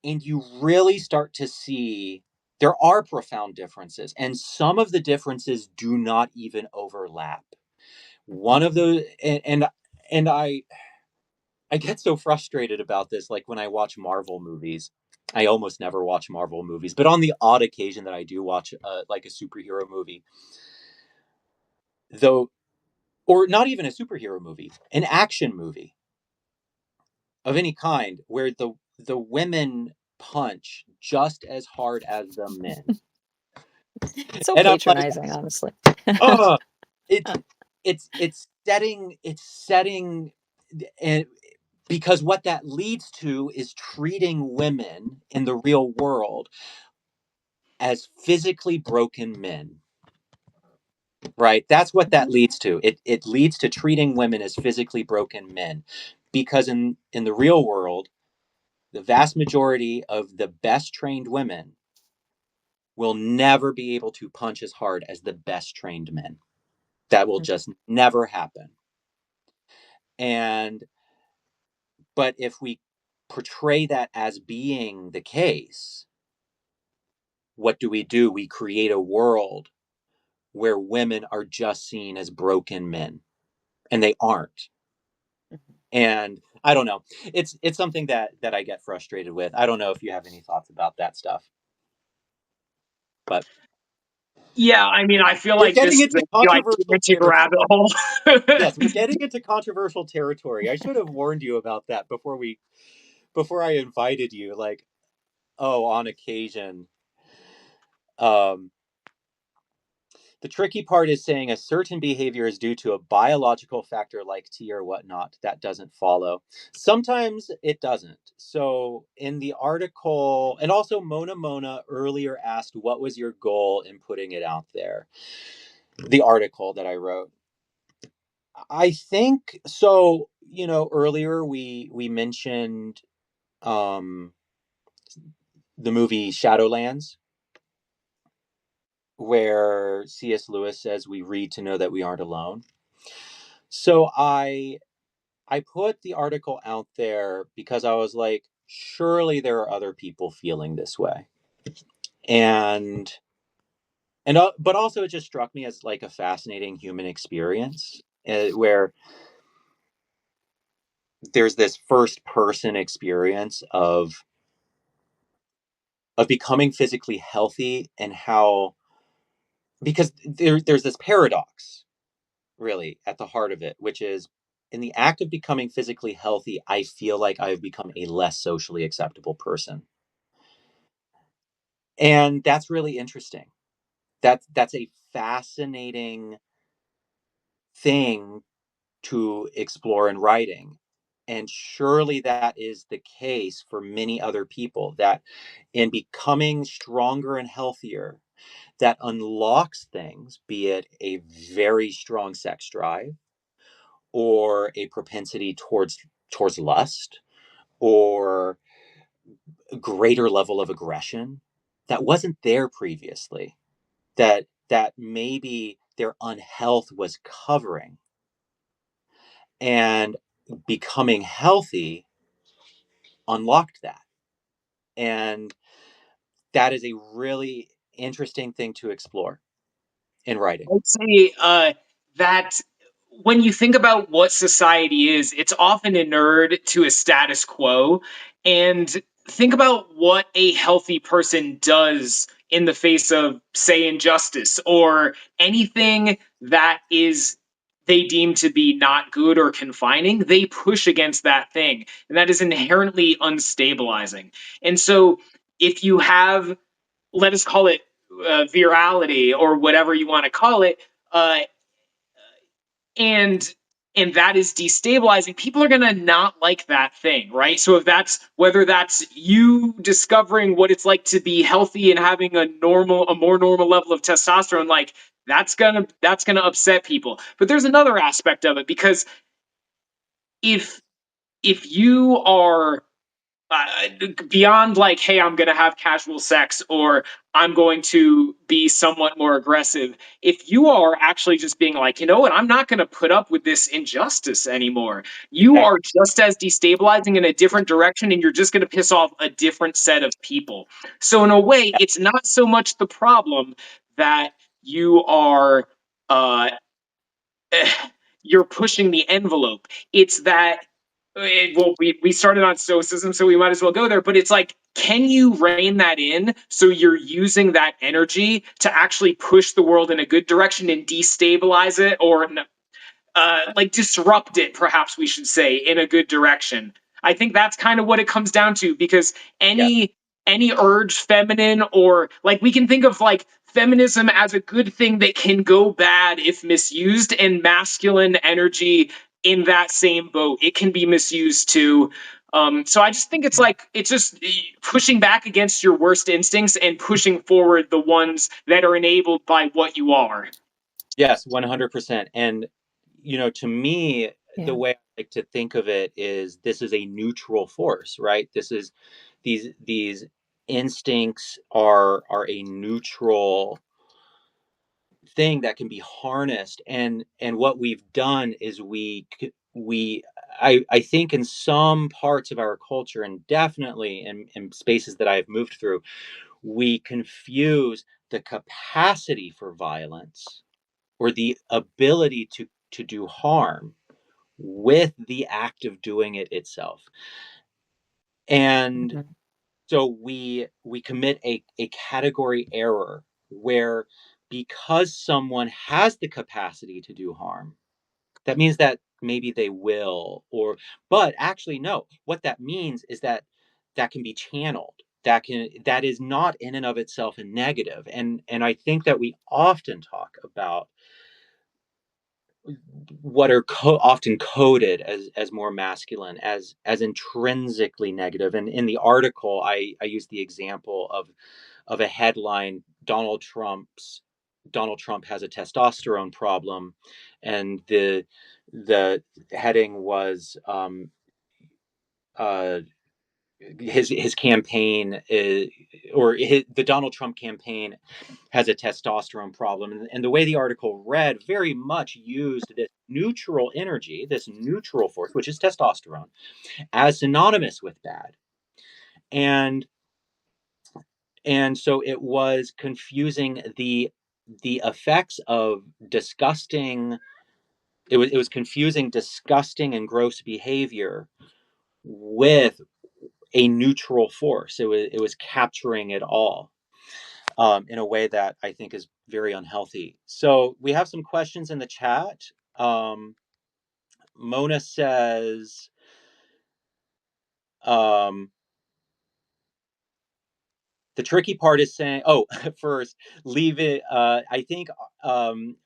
and you really start to see there are profound differences, and some of the differences do not even overlap. One of those, and I get so frustrated about this, like when I watch Marvel movies. I almost never watch Marvel movies, but on the odd occasion that I do watch like a superhero movie, though or not even a superhero movie, an action movie of any kind where the women punch just as hard as the men. So And I'm like, patronizing, honestly. oh, it's setting and because what that leads to is treating women in the real world as physically broken men. Right? That's what that Mhm. leads to. It leads to treating women as physically broken men because in the real world, the vast majority of the best trained women will never be able to punch as hard as the best trained men. That will just never happen. And but if we portray that as being the case, what do? We create a world where women are just seen as broken men, and they aren't. And I don't know. It's something that I get frustrated with. I don't know if you have any thoughts about that stuff, but Yeah, I mean, I feel we're like getting this is into a controversial gigantic rabbit territory. hole. Yes, we're getting into controversial territory. I should have warned you about that before I invited you. Like, oh, on occasion, um, the tricky part is saying a certain behavior is due to a biological factor like T or whatnot. That doesn't follow. Sometimes it doesn't. So in the article, and also Mona earlier asked, what was your goal in putting it out there? The article that I wrote. I think so, earlier we mentioned um the movie Shadowlands, where C.S. Lewis says we read to know that we aren't alone. So I put the article out there because I was like, surely there are other people feeling this way. And but also it just struck me as like a fascinating human experience where there's this first person experience of becoming physically healthy and how because there's this paradox really at the heart of it, which is in the act of becoming physically healthy, I feel like I've become a less socially acceptable person. And that's really interesting. That's a fascinating thing to explore in writing. And surely that is the case for many other people that in becoming stronger and healthier, that unlocks things, be it a very strong sex drive or a propensity towards lust or a greater level of aggression that wasn't there previously, that maybe their unhealth was covering, and becoming healthy unlocked that. And that is a really interesting thing to explore in writing. I'd say that when you think about what society is, it's often inured to a status quo. And think about what a healthy person does in the face of, say, injustice or anything that is they deem to be not good or confining. They push against that thing, and that is inherently unstabilizing. And so, if you have, let us call it virality or whatever you want to call it, uh, and that is destabilizing, people are going to not like that thing, right? So if that's, whether that's you discovering what it's like to be healthy and having a more normal level of testosterone, like that's gonna upset people. But there's another aspect of it, because if you are beyond like, hey, I'm going to have casual sex or I'm going to be somewhat more aggressive. If you are actually just being like, you know what, I'm not going to put up with this injustice anymore, you Exactly. are just as destabilizing in a different direction, and you're just going to piss off a different set of people. So, in a way, it's not so much the problem that you are. Uh, you're pushing the envelope. It's that well, we started on stoicism, so we might as well go there. But it's like, can you rein that in so you're using that energy to actually push the world in a good direction and destabilize it, or like disrupt it, perhaps we should say, in a good direction. I think that's kind of what it comes down to, because Yeah. any urge feminine, or like we can think of like feminism as a good thing that can go bad if misused, and masculine energy in that same boat, it can be misused too. So I just think it's just pushing back against your worst instincts and pushing forward the ones that are enabled by what you are. Yes, 100%. And, to me, the Yeah. way I like to think of it is this is a neutral force, right? This is these instincts are a neutral thing that can be harnessed. And what we've done is I think in some parts of our culture, and definitely in spaces that I've moved through, we confuse the capacity for violence or the ability to do harm with the act of doing it itself. And Mhm. so we commit a category error where, because someone has the capacity to do harm, that means that maybe they will, but actually no, what that means is that that can be channeled, that is not in and of itself a negative. And I think that we often talk about what are often coded as more masculine, as intrinsically negative. And in the article, I use the example of a headline: Donald Trump has a testosterone problem, and the heading was, uh, his campaign is, the Donald Trump campaign has a testosterone problem. And the way the article read very much used this neutral energy, this neutral force, which is testosterone, as synonymous with bad. And so it was confusing the effects of disgusting, it was confusing disgusting and gross behavior with a neutral force. It was capturing it all, in a way that I think is very unhealthy. So we have some questions in the chat. Um, Mona says, um, the tricky part is saying, oh, first, leave it. I think,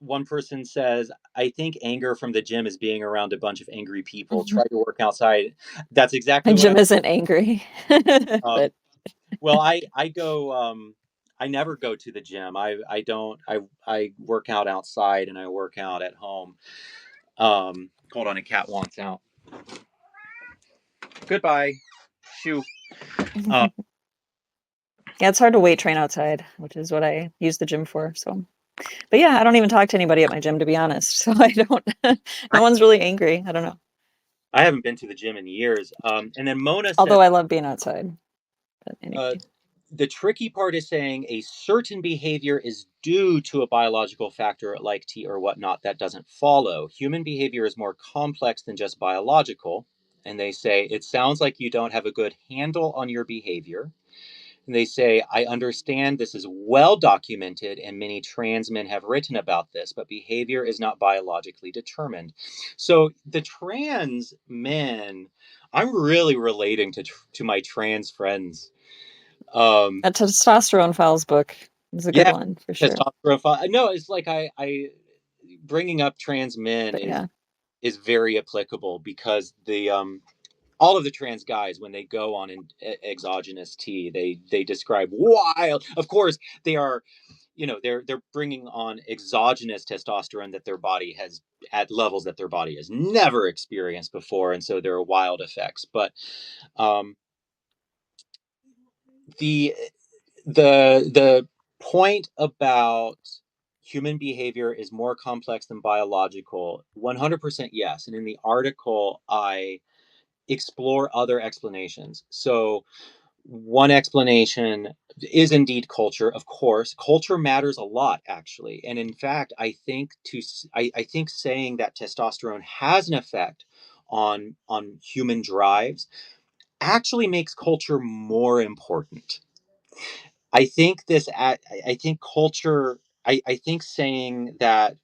one person says, I think anger from the gym is being around a bunch of angry people. Mhm. Try to work outside. That's My exactly what gym isn't angry, um, but well, I go, I never go to the gym. I don't, I work out outside, and I work out at home. Hold on, a cat wants out. Goodbye. Shoo. Uh, yeah, it's hard to weight train outside, which is what I use the gym for. So, but yeah, I don't even talk to anybody at my gym, to be honest. So I don't. I, No one's really angry. I don't know. I haven't been to the gym in years. And then Mona says, Although I love being outside. But uh, anyway, the tricky part is saying a certain behavior is due to a biological factor like T or whatnot. That doesn't follow. Human behavior is more complex than just biological. And they say, it sounds like you don't have a good handle on your behavior. And they say, I understand this is well documented and many trans men have written about this, but behavior is not biologically determined. So the trans men, I'm really relating to my trans friends. Um, a testosterone files book is a good yeah, one for sure. testosterone. No, it's like I bringing up trans men But is yeah, very applicable, because the all of the trans guys, when they go on an exogenous T, they describe wild. Of course, they are, they're bringing on exogenous testosterone that their body has, at levels that their body has never experienced before, and so there are wild effects. But um, the the point about human behavior is more complex than biological. 100% yes. And in the article, I explore other explanations. So one explanation is indeed culture. Of course, culture matters a lot, actually. And in fact, I think saying that testosterone has an effect on human drives actually makes culture more important. I think I think culture. I think saying that,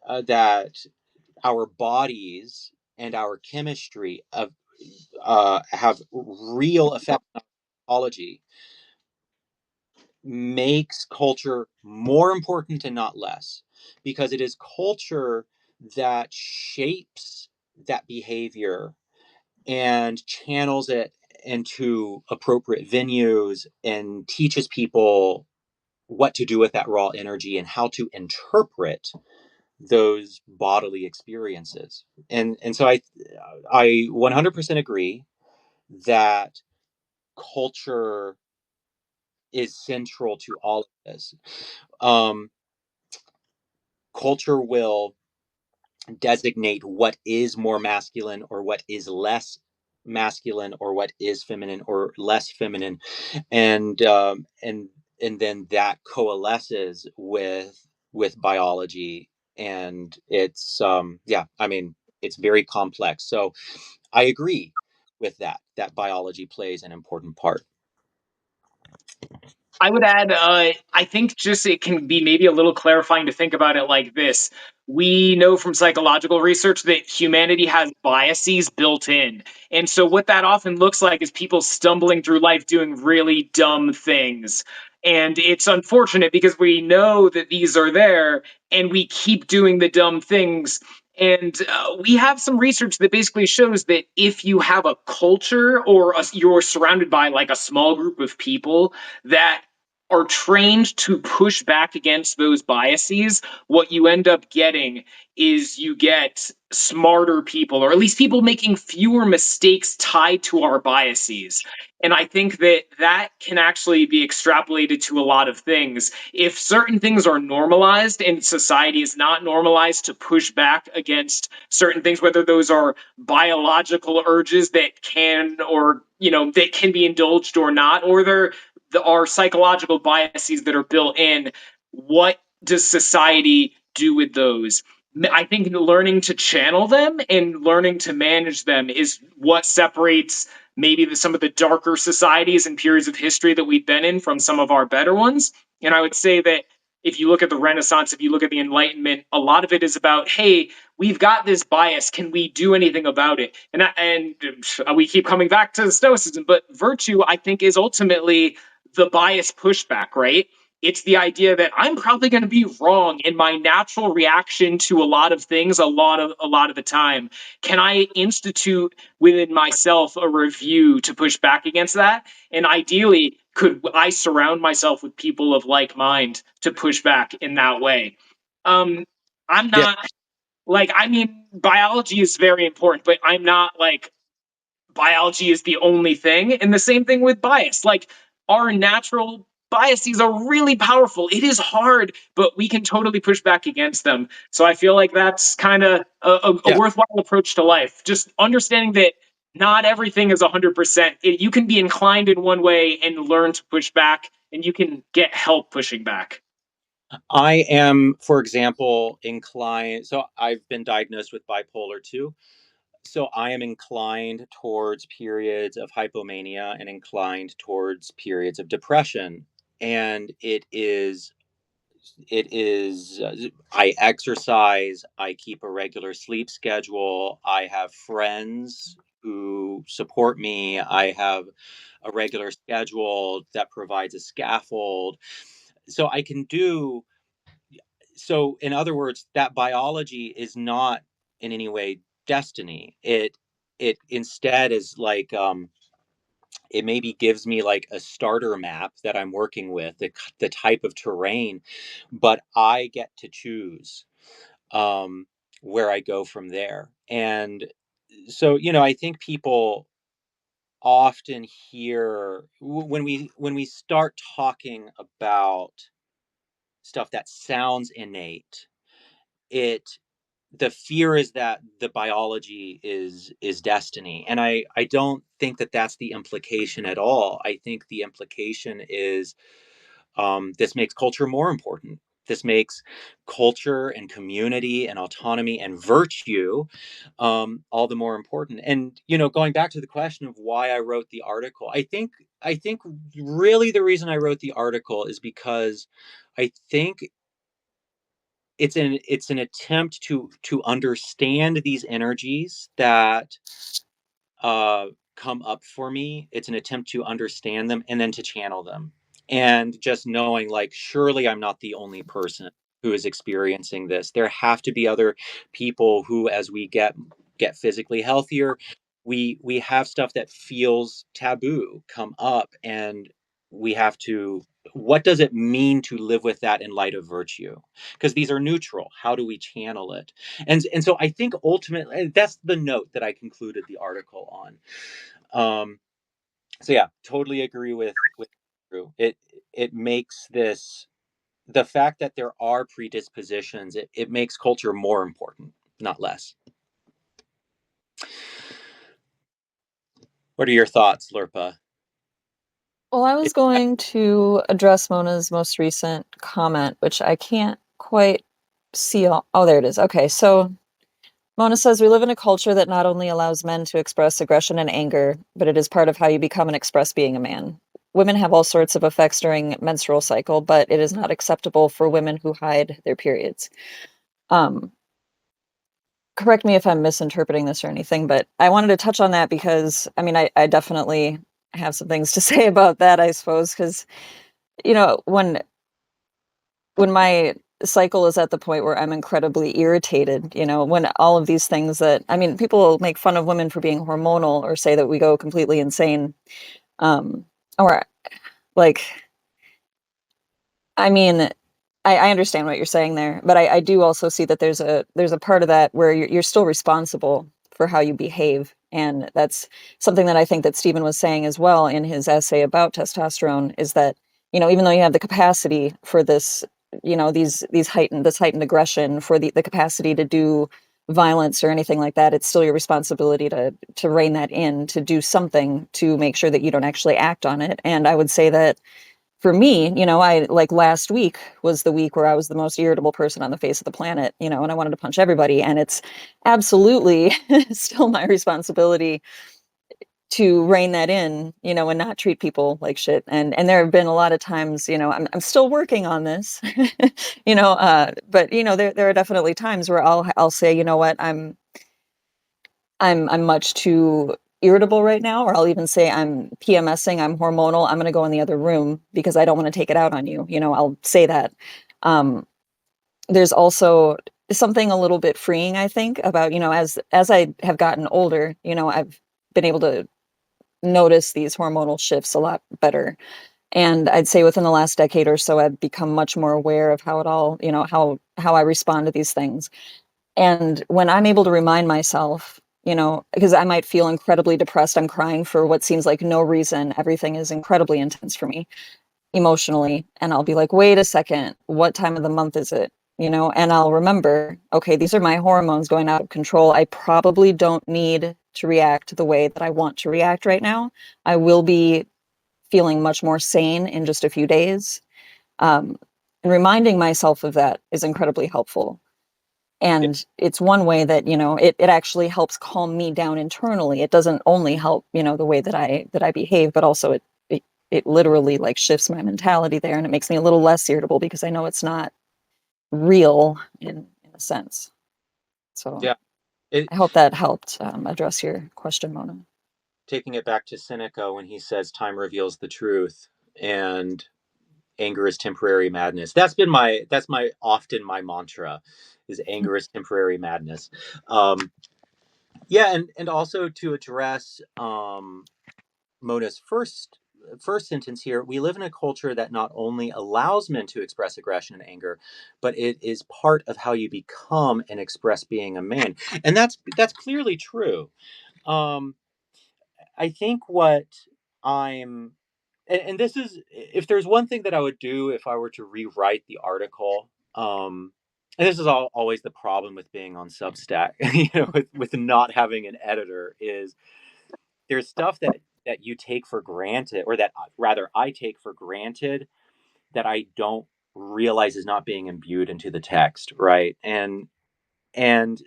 that our bodies and our chemistry of have real effect on psychology makes culture more important and not less, because it is culture that shapes that behavior and channels it into appropriate venues and teaches people what to do with that raw energy and how to interpret those bodily experiences. And so I 100% agree that culture is central to all of this. Um, Culture will designate what is more masculine or what is less masculine or what is feminine or less feminine, and then that coalesces with biology, and it's yeah, I mean, it's very complex. So I agree with that biology plays an important part. I would add, I think just it can be maybe a little clarifying to think about it like this. We know from psychological research that humanity has biases built in. And so, what that often looks like is people stumbling through life doing really dumb things. And it's unfortunate because we know that these are there and we keep doing the dumb things. And we have some research that basically shows that if you have a culture or you're surrounded by like a small group of people that are trained to push back against those biases, what you end up getting is you get smarter people, or at least people making fewer mistakes tied to our biases. And I think that that can actually be extrapolated to a lot of things. If certain things are normalized and society is not normalized to push back against certain things, whether those are biological urges that can, or, that can be indulged or not, or they're are psychological biases that are built in. What does society do with those? I think learning to channel them and learning to manage them is what separates maybe some of the darker societies and periods of history that we've been in from some of our better ones. And I would say that if you look at the Renaissance, if you look at the Enlightenment, a lot of it is about, hey, we've got this bias. Can we do anything about it? And we keep coming back to Stoicism, but virtue, I think, is ultimately the bias pushback, right? It's the idea that I'm probably going to be wrong in my natural reaction to a lot of things a lot of the time. Can I institute within myself a review to push back against that? And ideally, could I surround myself with people of like mind to push back in that way? Um, I'm Yeah, not like, I mean, biology is very important, but I'm not like biology is the only thing. And the same thing with bias. Like, our natural biases are really powerful. It is hard, but we can totally push back against them. So I feel like that's kind of a yeah. worthwhile approach to life. Just understanding that not everything is 100%. You can be inclined in one way and learn to push back, and you can get help pushing back. I am, for example, inclined. So I've been diagnosed with bipolar 2. So I am inclined towards periods of hypomania and inclined towards periods of depression. And I exercise, I keep a regular sleep schedule, I have friends who support me, I have a regular schedule that provides a scaffold. So I can do so in other words, that biology is not in any way destiny. It instead is like it maybe gives me like a starter map that I'm working with, the type of terrain, but I get to choose um where I go from there. And so, I think people often hear when we start talking about stuff that sounds innate, it the fear is that the biology is destiny, and I don't think that that's the implication at all. I think the implication is this makes culture more important. This makes culture and community and autonomy and virtue all the more important. And going back to the question of why I wrote the article, I think really the reason I wrote the article is because I think it's an attempt to understand these energies that uh, come up for me. It's an attempt to understand them and then to channel them. And just knowing, like, surely I'm not the only person who is experiencing this. There have to be other people who, as we get physically healthier, we have stuff that feels taboo come up, and we have to. What does it mean to live with that in light of virtue? Because these are neutral. How do we channel it? And so I think ultimately that's the note that I concluded the article on. So yeah, totally agree with Drew. It makes this, the fact that there are predispositions, it makes culture more important, not less. What are your thoughts, Lurpa? Well, I was going to address Mona's most recent comment, which I can't quite see. Oh, there it is. Okay, so Mona says, we live in a culture that not only allows men to express aggression and anger, but it is part of how you become and express being a man. Women have all sorts of effects during menstrual cycle, but it is not acceptable for women who hide their periods. Um, Correct me if I'm misinterpreting this or anything, but I wanted to touch on that because, I mean, I definitely have some things to say about that, I suppose, because, when my cycle is at the point where I'm incredibly irritated, when all of these things that, I mean, people make fun of women for being hormonal or say that we go completely insane. Um, or like, I mean, I understand what you're saying there, but I do also see that there's a part of that where you're still responsible for how you behave. And that's something that I think that Stephen was saying as well in his essay about testosterone, is that, even though you have the capacity for this, these heightened aggression, for the capacity to do violence or anything like that, it's still your responsibility to rein that in, to do something to make sure that you don't actually act on it. And I would say that for me, I, like, last week was the week where I was the most irritable person on the face of the planet, and I wanted to punch everybody. And it's absolutely still my responsibility to rein that in, and not treat people like shit. And there have been a lot of times, I'm still working on this, but there are definitely times where I'll say, you know what, I'm much too irritable right now, or I'll even say I'm PMSing, I'm hormonal, I'm gonna go in the other room because I don't want to take it out on you. I'll say that. Um, there's also something a little bit freeing, I think, about, as I have gotten older, I've been able to notice these hormonal shifts a lot better. And I'd say within the last decade or so, I've become much more aware of how it all, how I respond to these things. And when I'm able to remind myself, because I might feel incredibly depressed, I'm crying for what seems like no reason, everything is incredibly intense for me emotionally. And I'll be like, wait a second, what time of the month is it? And I'll remember, okay, these are my hormones going out of control. I probably don't need to react the way that I want to react right now. I will be feeling much more sane in just a few days. Um, and reminding myself of that is incredibly helpful. Yeah, And it's one way that, it actually helps calm me down internally. It doesn't only help, the way that I behave, but also it literally, like, shifts my mentality there, and it makes me a little less irritable because I know it's not real in a sense. So yeah. It, I hope that helped address your question, Mona. taking it back to Seneca when he says time reveals the truth, and anger is temporary madness. That's my often my mantra, is anger is temporary madness. Um, yeah, and also to address Mona's first sentence here, we live in a culture that not only allows men to express aggression and anger, but it is part of how you become and express being a man. And that's clearly true. Um, I think what I'm and this is, if there's one thing that I would do if I were to rewrite the article, and this is always the problem with being on Substack, with not having an editor, is there's stuff that you take for granted, or that rather I take for granted, that I don't realize is not being imbued into the text, right? And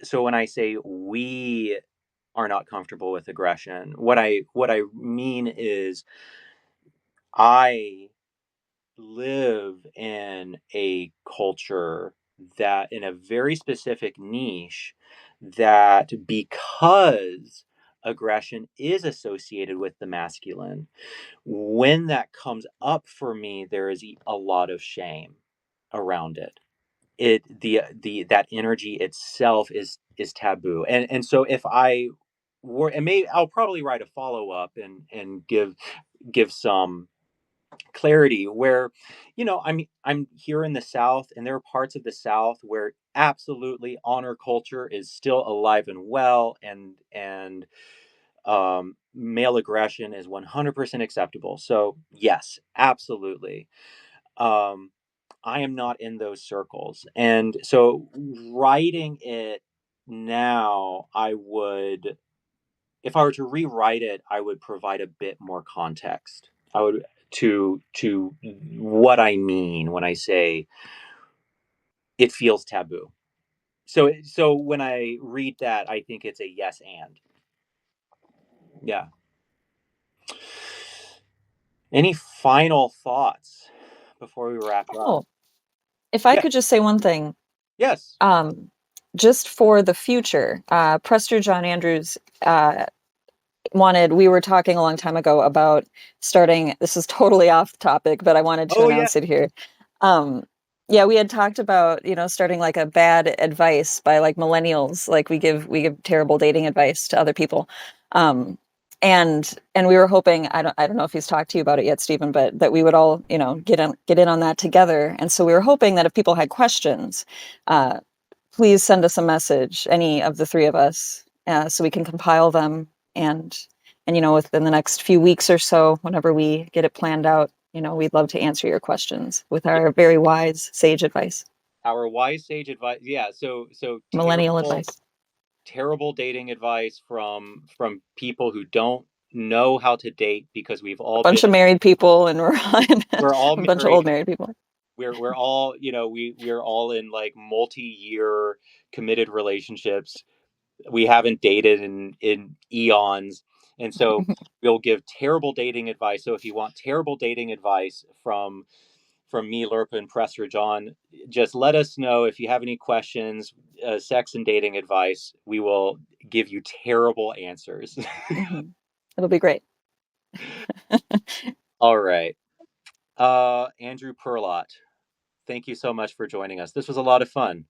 so when I say we are not comfortable with aggression, what I mean is I live in a culture that in a very specific niche, that because aggression is associated with the masculine, when that comes up for me, there is a lot of shame around it. The that energy itself is taboo. And so if I were, and maybe I'll probably write a follow-up and give some clarity where, I'm here in the South, and there are parts of the South where absolutely honor culture is still alive and well, and male aggression is 100% acceptable. So yes, absolutely. um I am not in those circles, and so writing it now, I would, if I were to rewrite it, I would provide a bit more context. I would, to what I mean when I say it feels taboo. So when I read that, I think it's a yes and. Yeah. Any final thoughts before we wrap up? Oh, if I Yeah. could just say one thing, Yes. um, just for the future, Prester John Andrews we were talking a long time ago about starting, this is totally off topic, but I wanted to Oh yeah. announce it here. Um, yeah, we had talked about, starting like a bad advice by like millennials, like we give terrible dating advice to other people. Um, and we were hoping, I don't know if he's talked to you about it yet, Stephen, but that we would all, get in on that together. And so we were hoping that if people had questions, uh, please send us a message, any of the three of us, so we can compile them. And within the next few weeks or so, whenever we get it planned out, we'd love to answer your questions with Yeah. our very wise sage advice, Our wise sage advice. Yeah. So millennial terrible, advice. terrible dating advice from people who don't know how to date, because we've A all bunch of been, married people, and we're on we're all a bunch of married. old married people. We're all, we're all in like multi-year committed relationships. We haven't dated in eons, and so we'll give terrible dating advice. So if you want terrible dating advice from me, Lerpa, and Prester John, just let us know if you have any questions. Sex and dating advice, we will give you terrible answers. Mhm. It'll be great. All right. Andrew Perlot, thank you so much for joining us. This was a lot of fun.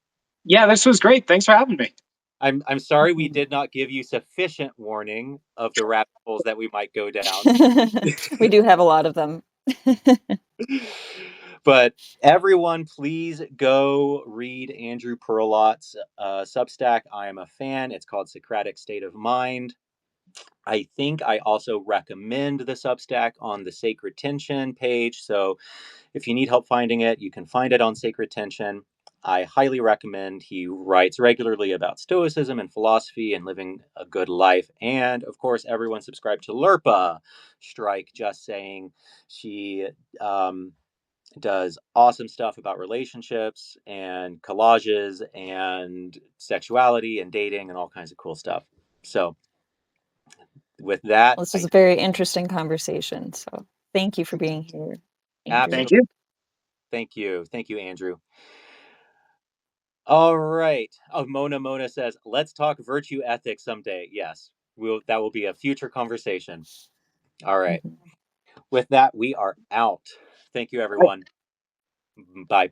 Yeah, this was great. Thanks for having me. I'm sorry we Mhm. did not give you sufficient warning of the rabbit holes that we might go down. We do have a lot of them. But everyone, please go read Andrew Perlot's Substack. I am a fan. It's called Socratic State of Mind. I think I also recommend the Substack on the Sacred Tension page. So if you need help finding it, you can find it on Sacred Tension. I highly recommend. He writes regularly about Stoicism and philosophy and living a good life. And of course, everyone subscribe to Lerpa. Strike Just Saying. She does awesome stuff about relationships and collages and sexuality and dating and all kinds of cool stuff. So with that, Well, this was I a very interesting conversation. So thank you for being here, Andrew. Thank absolutely you. thank you, Andrew. All right. Oh, Mona says, let's talk virtue ethics someday. Yes, that will be a future conversation. All right. Mhm. With that, we are out. Thank you, everyone. Bye.